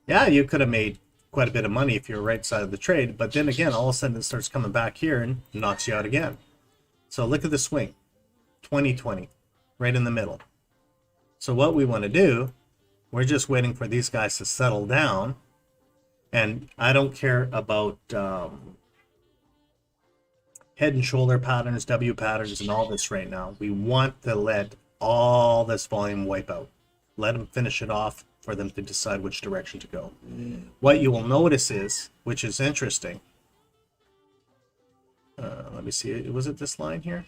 yeah, you could have made quite a bit of money if you're right side of the trade, but then again, all of a sudden it starts coming back here and knocks you out again. So look at the swing, 2020, right in the middle. So what we want to do, we're just waiting for these guys to settle down. And I don't care about head and shoulder patterns, W patterns, and all this right now. We want to let all this volume wipe out. Let them finish it off for them to decide which direction to go. What you will notice is, which is interesting, let me see, was it this line here?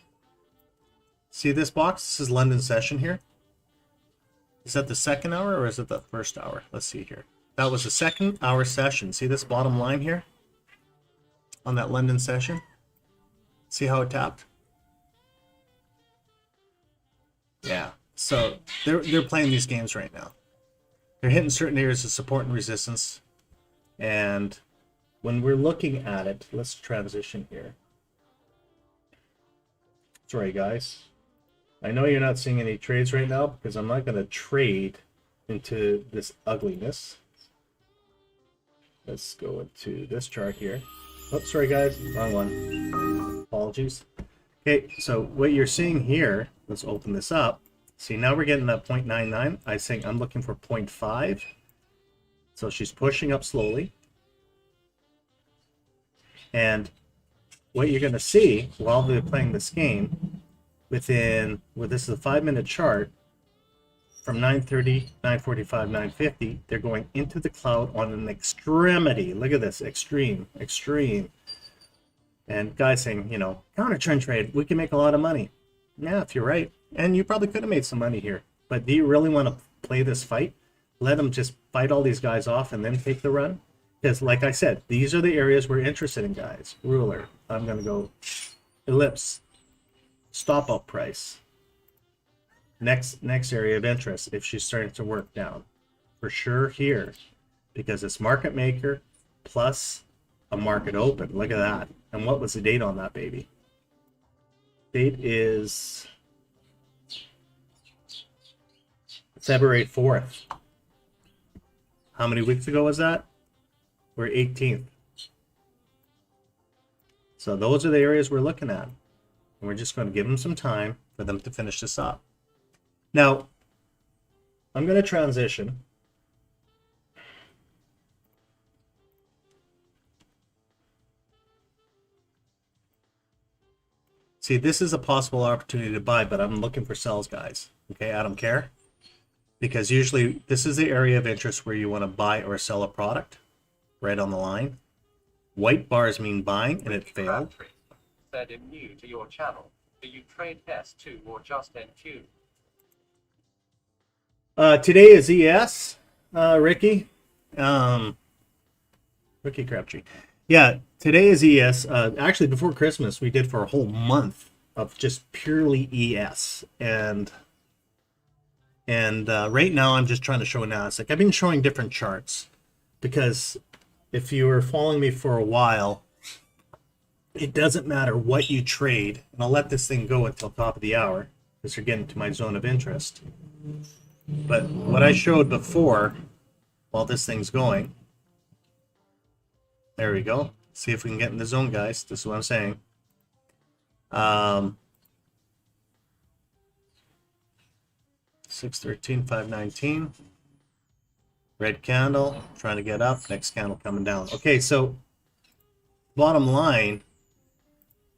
See this box? This is London session here. Is that the second hour or is it the first hour? Let's see here. That was the second hour session. See this bottom line here on that London session? See how it tapped? Yeah. So they're playing these games right now. They're hitting certain areas of support and resistance. And when we're looking at it, let's transition here. Sorry, guys. I know you're not seeing any trades right now because I'm not going to trade into this ugliness. Let's go into this chart here. Oh, sorry guys, wrong one. Apologies. Okay, so what you're seeing here, let's open this up. See, now we're getting that 0.99. I think I'm looking for 0.5. So she's pushing up slowly. And what you're going to see while they're playing this game, well, this is a 5-minute chart, from 9:30, 9:45, 9:50, they're going into the cloud on an extremity. Look at this, extreme. And guys saying, you know, counter trend trade, we can make a lot of money. Yeah, if you're right. And you probably could have made some money here. But do you really want to play this fight? Let them just fight all these guys off and then take the run? Because like I said, these are the areas we're interested in, guys. Ruler. I'm going to go ellipse. Stop up price. Next area of interest, if she's starting to work down. For sure here. Because it's market maker plus a market open. Look at that. And what was the date on that baby? Date is February 4th. How many weeks ago was that? We're 18th. So those are the areas we're looking at. And we're just going to give them some time for them to finish this up. Now, I'm going to transition. See, this is a possible opportunity to buy, but I'm looking for sells, guys. Okay, I don't care. Because usually this is the area of interest where you want to buy or sell a product. Right on the line. White bars mean buying, and it failed. Said if new to your channel, do you trade S2 or just NQ? Today is ES, Ricky. Ricky Crabtree. Yeah, today is ES. Actually, before Christmas, we did for a whole month of just purely ES. And right now, I'm just trying to show Nasdaq. I've been showing different charts because if you were following me for a while, it doesn't matter what you trade. And I'll let this thing go until top of the hour because you're getting to my zone of interest. But what I showed before, while this thing's going, there we go. See if we can get in the zone, guys. This is what I'm saying. 613, 519. Red candle, trying to get up. Next candle coming down. Okay, so bottom line,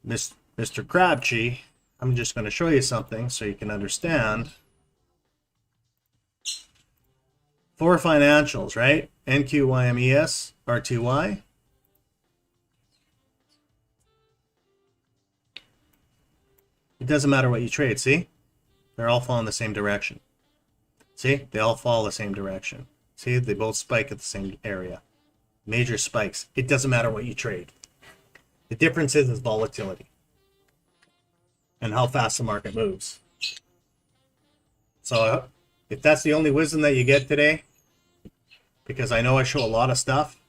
Mr. Crabtree, I'm just going to show you something so you can understand. 4 financials, right? NQYMES, RTY. It doesn't matter what you trade, see? They're all following the same direction. See? They all follow the same direction. See? They both spike at the same area. Major spikes. It doesn't matter what you trade. The difference is volatility. And how fast the market moves. So, if that's the only wisdom that you get today, because I know I show a lot of stuff,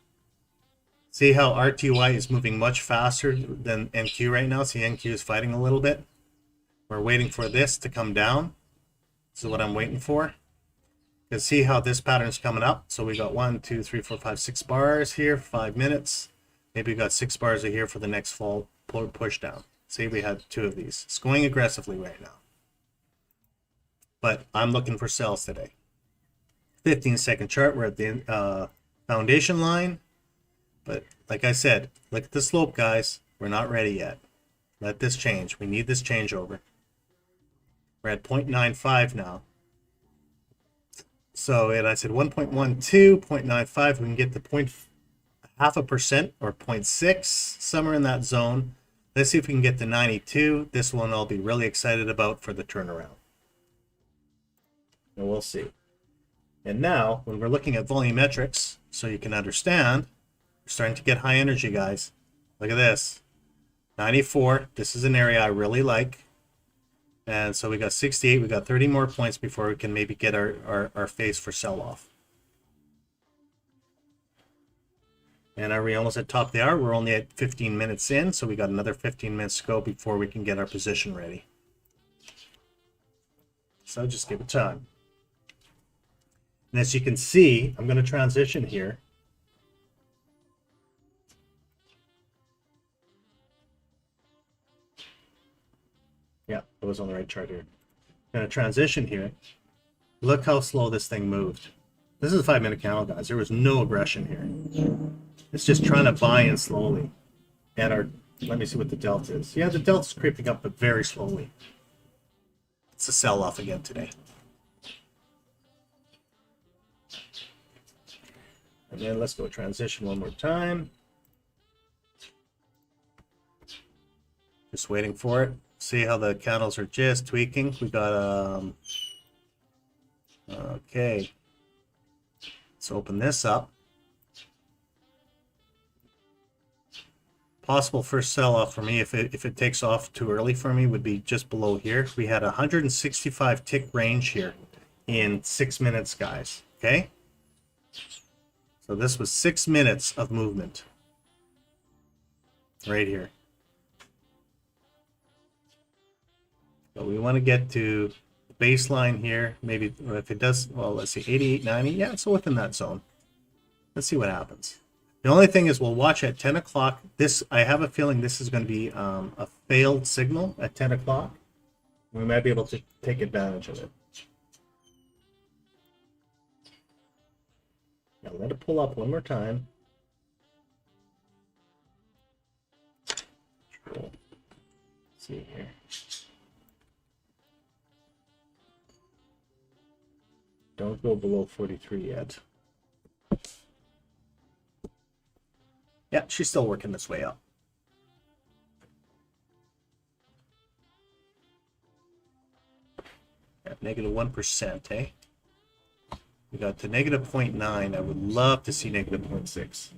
see how RTY is moving much faster than NQ right now? See, NQ is fighting a little bit. We're waiting for this to come down. This is what I'm waiting for. You can see how this pattern is coming up. So we got 1, 2, 3, 4, 5, 6 bars here, 5 minutes. Maybe we got 6 bars here for the next fall push down. See, we had 2 of these. It's going aggressively right now. But I'm looking for sells today. 15-second chart. We're at the foundation line. But like I said, look at the slope, guys. We're not ready yet. Let this change. We need this changeover. We're at 0.95 now. So, and I said 1.12, 0.95. We can get to 0.5% or 0.6, somewhere in that zone. Let's see if we can get to 92. This one I'll be really excited about for the turnaround. And we'll see. And now, when we're looking at volumetrics, so you can understand, we're starting to get high energy, guys. Look at this. 94. This is an area I really like. And so we got 68. We got 30 more points before we can maybe get our phase for sell-off. And are we almost at top of the hour? We're only at 15 minutes in, so we got another 15 minutes to go before we can get our position ready. So just give it time. And as you can see, I'm going to transition here. I was on the right chart here. I'm going to transition here. Look how slow this thing moved. This is a 5-minute candle, guys. There was no aggression here. It's just trying to buy in slowly. And our, let me see what the delta is. Yeah, the delta's creeping up, but very slowly. It's a sell-off again today. And then let's go transition one more time. Just waiting for it. See how the candles are just tweaking. We got okay. Let's open this up. Possible first sell-off for me, if it takes off too early for me, would be just below here. We had a 165 tick range here in 6 minutes, guys. Okay? So this was 6 minutes of movement. Right here. So we want to get to the baseline here. Maybe if it does, well, let's see, 88, 90. Yeah, it's within that zone. Let's see what happens. The only thing is we'll watch at 10 o'clock. This, I have a feeling this is going to be a failed signal at 10 o'clock. We might be able to take advantage of it. Now let it pull up one more time. Let's see here. Don't go below 43 yet. Yeah, she's still working this way up. At negative 1%, eh? We got to negative 0.9. I would love to see negative 0.6.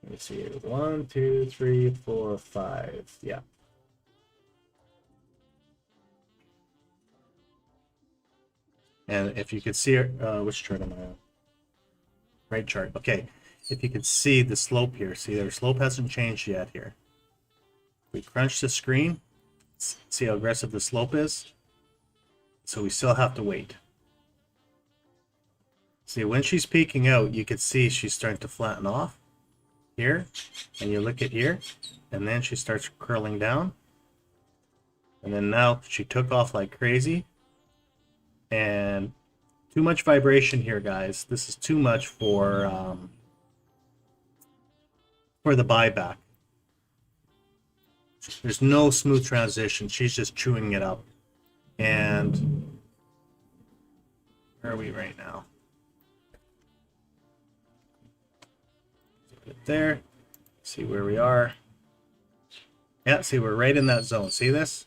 Let me see. 1, 2, 3, 4, 5. Yeah. And if you could see, which chart am I on? Right chart. Okay. If you could see the slope here, see their slope hasn't changed yet here. We crunch the screen, see how aggressive the slope is. So we still have to wait. See, when she's peeking out, you could see she's starting to flatten off here. And you look at here, and then she starts curling down. And then now she took off like crazy. And too much vibration here, guys. This is too much for the buyback. There's no smooth transition. She's just chewing it up. And where are we right now? Put it there. See where we are. Yeah, see, we're right in that zone. See this?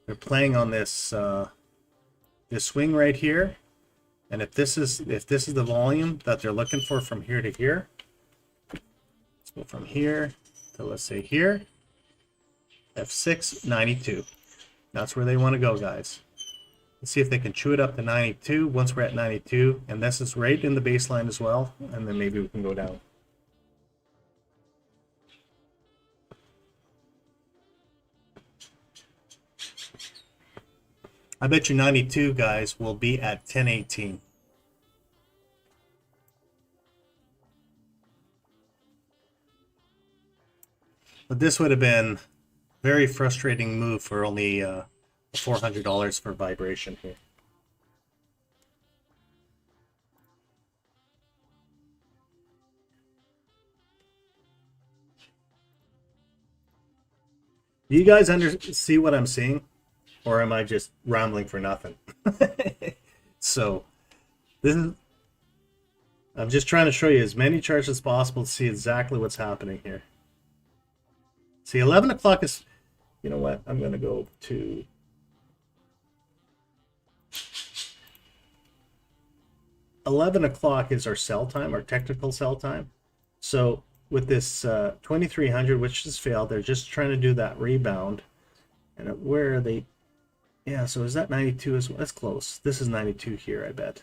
They're playing on this this swing right here. And if this is the volume that they're looking for from here to here, let's go from here to, let's say, here. F6, 92. That's where they want to go, guys. Let's see if they can chew it up to 92 once we're at 92. And this is right in the baseline as well. And then maybe we can go down. I bet you 92, guys, will be at 1018. But this would have been a very frustrating move for only $400 for vibration here. Do you guys see what I'm seeing? Or am I just rambling for nothing? So, this is, I'm just trying to show you as many charts as possible to see exactly what's happening here. See, 11 o'clock is, you know what? I'm going to go to 11 o'clock is our sell time, our technical sell time. So with this 2300, which has failed, they're just trying to do that rebound. And where are they? Yeah, so is that 92 as well? That's close. This is 92 here, I bet.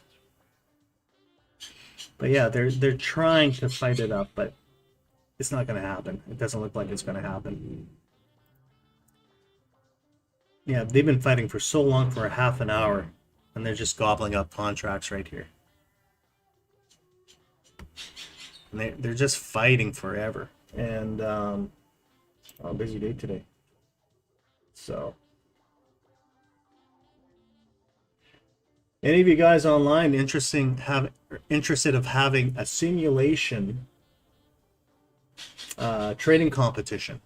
But yeah, they're trying to fight it up, but it's not going to happen. It doesn't look like it's going to happen. Yeah, they've been fighting for so long, for a half an hour, and they're just gobbling up contracts right here. And they're just fighting forever. And oh, busy day today. So any of you guys online interested of having a simulation trading competition?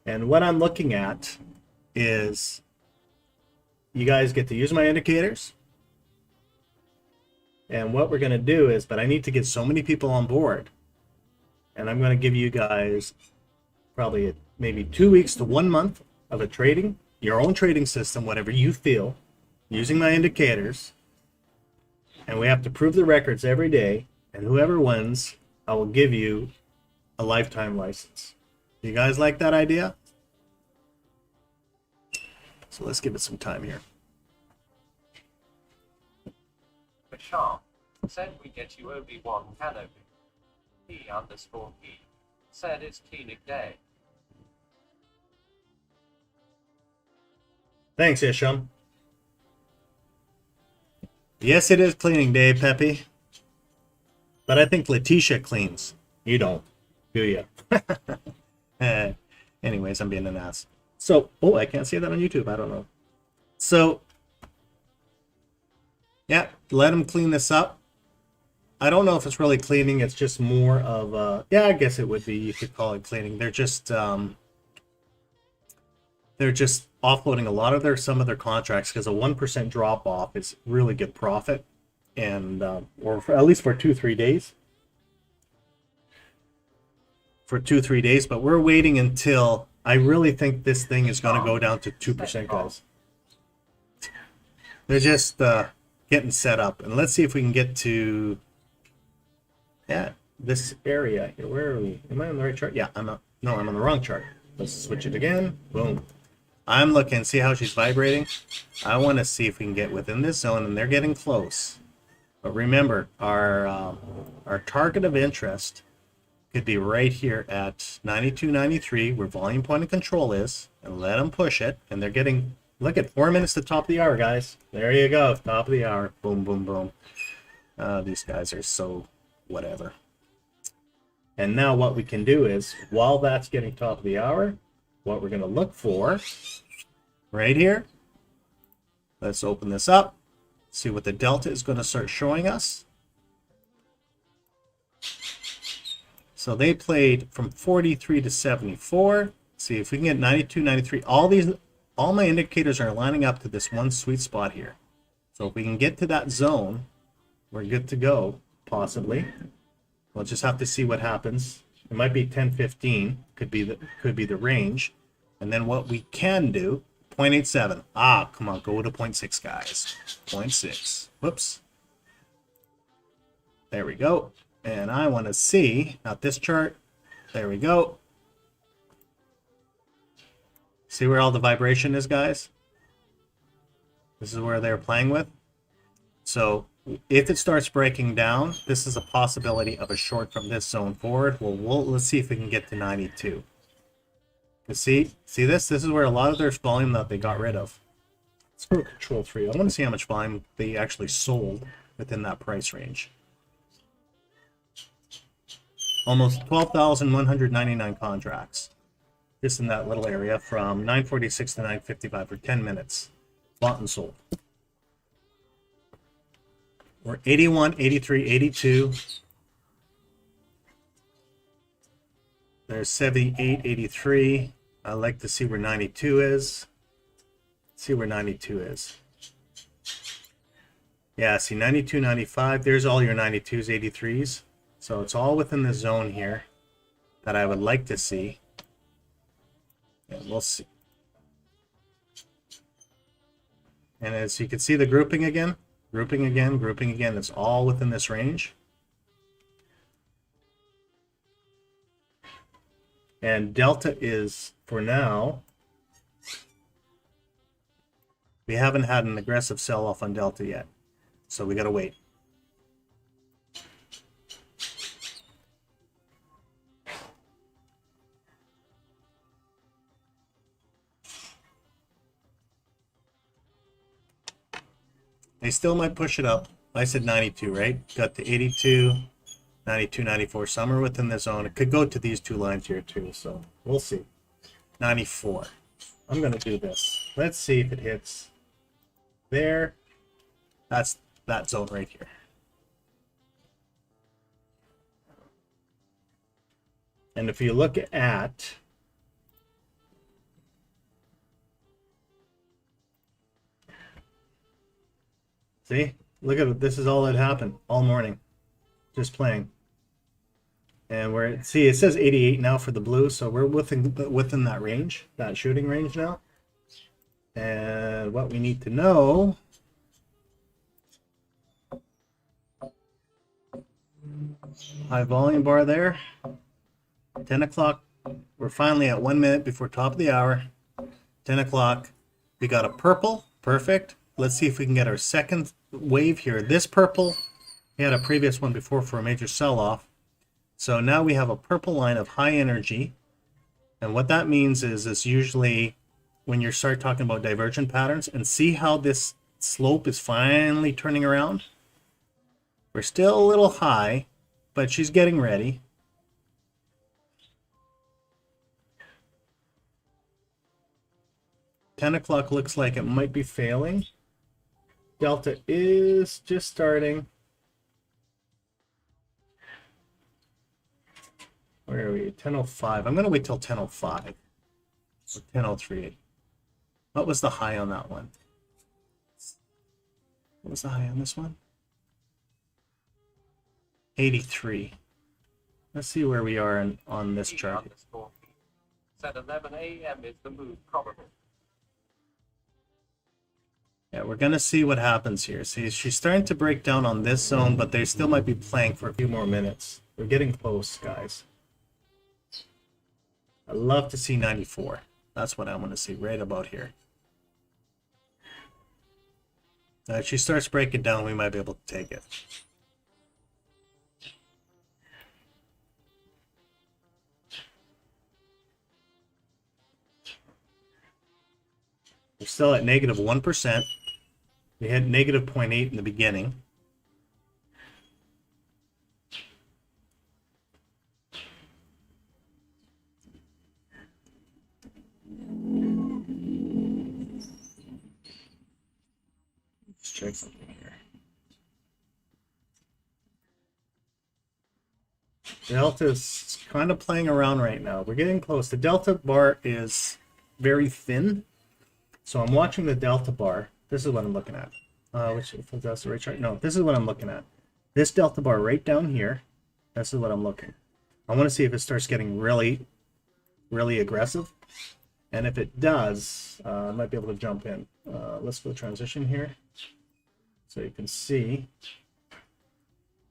And what I'm looking at is you guys get to use my indicators. And what we're going to do is, but I need to get so many people on board. And I'm going to give you guys probably maybe 2 weeks to 1 month of a trading, your own trading system, whatever you feel, using my indicators. And we have to prove the records every day. And whoever wins, I will give you a lifetime license. You guys like that idea? So let's give it some time here. Bashar said we get you Obi-Wan Kenobi. P_P said it's cleaning day. Thanks, Isham. Yes, it is cleaning day, Peppy. But I think Letitia cleans. You don't, do you? Anyways, I'm being an ass. So, oh, I can't say that on YouTube. I don't know. So, yeah, let them clean this up. I don't know if it's really cleaning. It's just more of yeah, I guess it would be. You could call it cleaning. They're just offloading a lot of some of their contracts because a 1% drop off is really good profit, and or at least for 2-3 days. For 2-3 days, but we're waiting until I really think this thing is going to go down to 2%, guys. They're just getting set up, and let's see if we can get to this area here. Where are we? Am I on the right chart? Yeah, I'm on the wrong chart. Let's switch it again. Boom. I'm looking, see how she's vibrating? I want to see if we can get within this zone, and they're getting close. But remember, our target of interest could be right here at 92.93, where volume point of control is, and let them push it. And they're getting, look at 4 minutes to top of the hour, guys. There you go, top of the hour. Boom, boom, boom. These guys are so whatever. And now what we can do is, while that's getting top of the hour, what we're going to look for right here, let's open this up, see what the delta is going to start showing us. So they played from 43 to 74. See if we can get 92, 93. All my indicators are lining up to this one sweet spot here. So if we can get to that zone, we're good to go, possibly. We'll just have to see what happens. It might be 10-15, could be the range. And then what we can do, 0.87. Ah, come on, go to 0.6, guys. 0.6. Whoops. There we go. And I want to see, not this chart. There we go. See where all the vibration is, guys? This is where they're playing with. So if it starts breaking down, this is a possibility of a short from this zone forward. Well, let's see if we can get to 92. See this? This is where a lot of their volume that they got rid of. Let's go to control 3. I want to see how much volume they actually sold within that price range. Almost 12,199 contracts. Just in that little area from 946 to 955 for 10 minutes. Bought and sold. We're 81, 83, 82. There's 78, 83. I like to see where 92 is. See where 92 is. Yeah, see 92, 95. There's all your 92s, 83s. So it's all within the zone here that I would like to see. And we'll see. And as you can see the grouping again, grouping again, it's all within this range. And delta is, for now, we haven't had an aggressive sell-off on delta yet. So we got to wait. They still might push it up. I said 92, right? Got the 82, 92, 94, somewhere within the zone. It could go to these two lines here too, so we'll see. 94. I'm going to do this. Let's see if it hits there. That's that zone right here. And if you look at see, look at it. This is all that happened all morning, just playing. And we're, see, it says 88 now for the blue, so we're within that range, that shooting range now. And what we need to know, high volume bar there, 10 o'clock. We're finally at 1 minute before top of the hour. 10 o'clock. We got a purple, perfect. Let's see if we can get our second wave here. This purple, we had a previous one before for a major sell-off. So now we have a purple line of high energy. And what that means is it's usually when you start talking about divergent patterns, and see how this slope is finally turning around. We're still a little high, but she's getting ready. $10 o'clock looks like it might be failing. Delta is just starting. Where are we? 10:05. I'm going to wait till 10:05 or 10:03. What was the high on that one? What was the high on this one? 83. Let's see where we are on this chart. Said 11 a.m. is the move probable. Yeah, we're going to see what happens here. See, she's starting to break down on this zone, but they still might be playing for a few more minutes. We're getting close, guys. I love to see 94. That's what I want to see right about here. Now, if she starts breaking down, we might be able to take it. We're still at negative 1%. We had negative 0.8 in the beginning. Let's check something here. Delta is kind of playing around right now. We're getting close. The delta bar is very thin. So I'm watching the delta bar. This is what I'm looking at. Which, if that's the right chart? No, this is what I'm looking at. This delta bar right down here. This is what I'm looking. I want to see if it starts getting really, really aggressive. And if it does, I might be able to jump in. Let's go transition here. So you can see.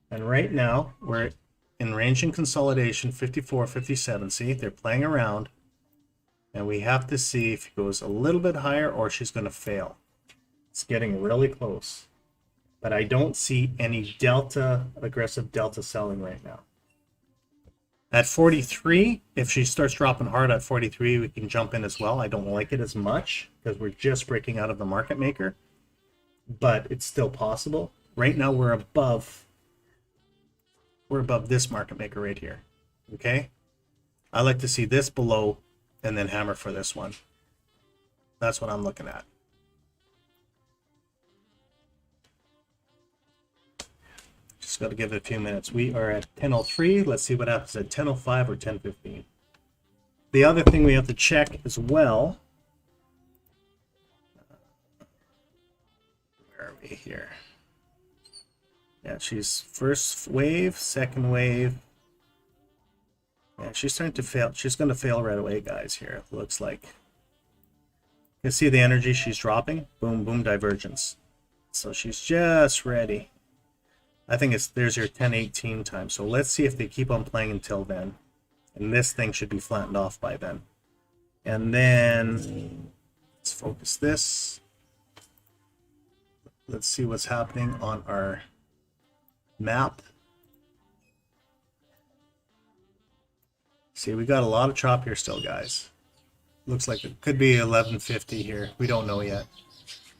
And right now, we're in range and consolidation, 54, 57. See, they're playing around. And we have to see if it goes a little bit higher or she's going to fail. It's getting really close. But I don't see any aggressive delta selling right now. At 43, if she starts dropping hard at 43, we can jump in as well. I don't like it as much because we're just breaking out of the market maker. But it's still possible. Right now we're above this market maker right here. Okay? I like to see this below and then hammer for this one. That's what I'm looking at. Just got to give it a few minutes. We are at 10:03. Let's see what happens at 10:05 or 10:15. The other thing we have to check as well. Where are we here? Yeah, she's first wave, second wave. Yeah, she's starting to fail. She's going to fail right away, guys, here. It looks like. You can see the energy she's dropping. Boom, boom, divergence. So she's just ready. I think there's your 10:18 time. So let's see if they keep on playing until then. And this thing should be flattened off by then. And then let's focus this. Let's see what's happening on our map. See, we got a lot of chop here still, guys. Looks like it could be 11:50 here. We don't know yet.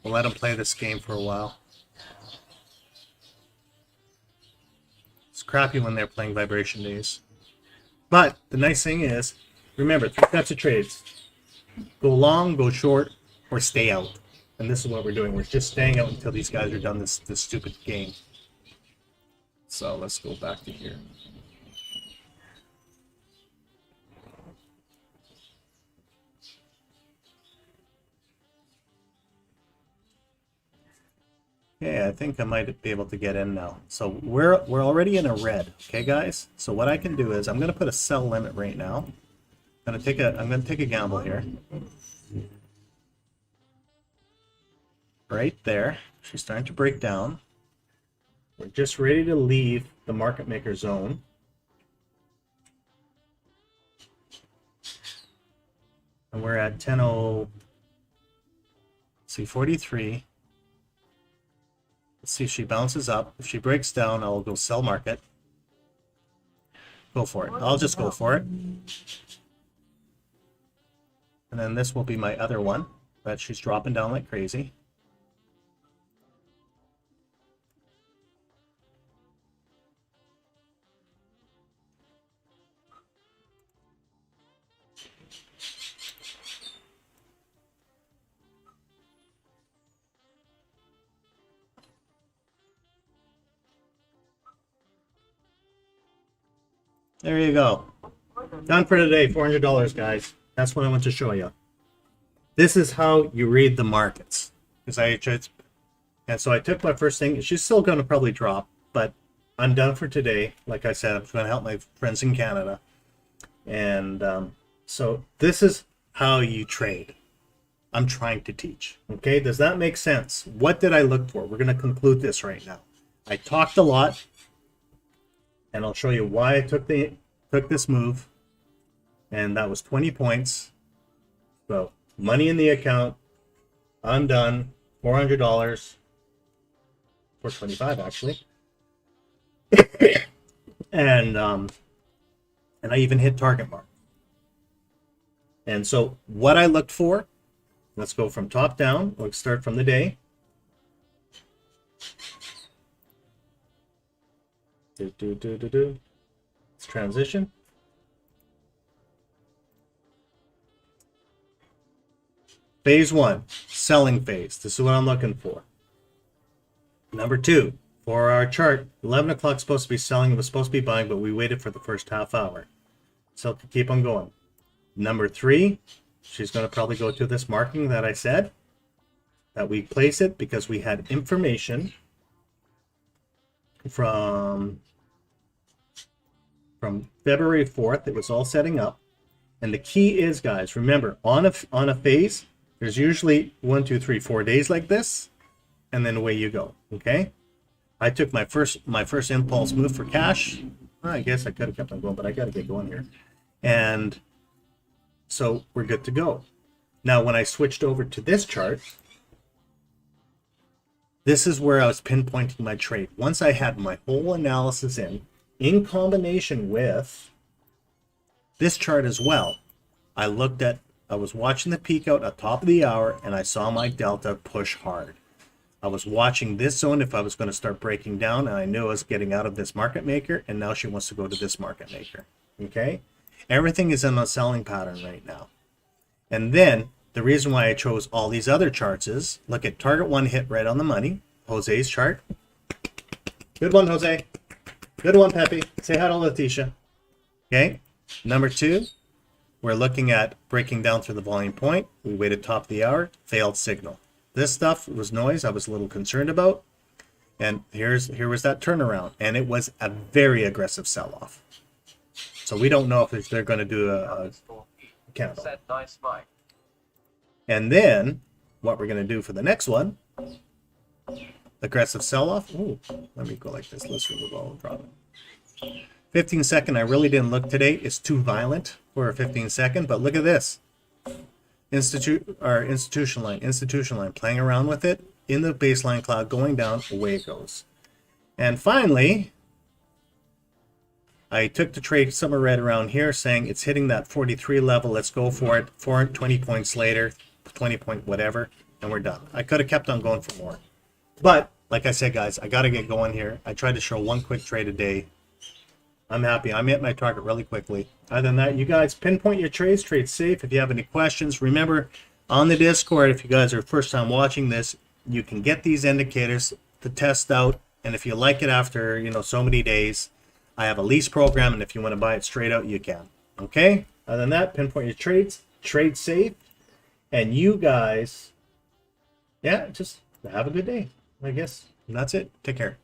We'll let them play this game for a while. It's crappy when they're playing vibration days. But the nice thing is, remember, 3 types of trades. Go long, go short, or stay out. And this is what we're doing. We're just staying out until these guys are done this stupid game. So let's go back to here. Okay, I think I might be able to get in now. So we're already in a red, okay, guys? So what I can do is I'm going to put a sell limit right now. I'm going to take a gamble here. Right there. She's starting to break down. We're just ready to leave the market maker zone. And we're at 10:00. See, 43. Let's see if she bounces up. If she breaks down, I'll go sell market. Go for it. I'll just go for it. And then this will be my other one, but she's dropping down like crazy. There you go. Done for today. $400, guys. That's what I want to show you. This is how you read the markets. And so I took my first thing. She's still going to probably drop, but I'm done for today. Like I said, I'm going to help my friends in Canada. And so this is how you trade. I'm trying to teach. Okay, does that make sense? What did I look for? We're going to conclude this right now. I talked a lot. And I'll show you why I took this move, and that was 20 points. So money in the account, I'm done. $400, $425 actually, and I even hit target mark. And so what I looked for, let's go from top down. Let's start from the day. Let's transition. Phase 1, selling phase. This is what I'm looking for. Number 2, for our chart, 11 o'clock supposed to be selling. It was supposed to be buying, but we waited for the first half hour. So keep on going. Number 3, she's going to probably go to this marking that I said, that we place it because we had information from February 4th. It was all setting up. And the key is, guys, remember, on a phase, there's usually 1, 2, 3, 4 days like this, and then away you go. Okay? I took my first impulse move for cash. I guess I could have kept on going, but I got to get going here. And so we're good to go. Now, when I switched over to this chart, this is where I was pinpointing my trade. Once I had my whole analysis in combination with this chart as well, I was watching the peak out at top of the hour, and I saw my delta push hard. I was watching this zone if I was going to start breaking down, and I knew I was getting out of this market maker, and now she wants to go to this market maker. Okay? Everything is in a selling pattern right now. And then the reason why I chose all these other charts is, look at target 1 hit right on the money. Jose's chart. Good one, Jose. Good one, Pepe. Say hi to Leticia. Okay. Number 2, we're looking at breaking down through the volume point. We waited top of the hour. Failed signal. This stuff was noise I was a little concerned about. And here was that turnaround. And it was a very aggressive sell-off. So we don't know if they're going to do a candle. And then what we're going to do for the next one, aggressive sell-off. Ooh, let me go like this. Let's remove all the problem. 15 second, I really didn't look today. It's too violent for a 15 second, but look at this. Institution line, playing around with it in the baseline cloud, going down, away it goes. And finally, I took the trade somewhere right around here, saying it's hitting that 43 level. Let's go for it. 420 points later, 20 point whatever, and we're done. I could have kept on going for more. But, like I said, guys, I got to get going here. I tried to show one quick trade a day. I'm happy. I'm at my target really quickly. Other than that, you guys pinpoint your trades, trade safe. If you have any questions, remember on the Discord, if you guys are first time watching this, you can get these indicators to test out. And if you like it after, so many days, I have a lease program. And if you want to buy it straight out, you can. Okay? Other than that, pinpoint your trades, trade safe. And you guys, yeah, just have a good day, I guess. And that's it. Take care.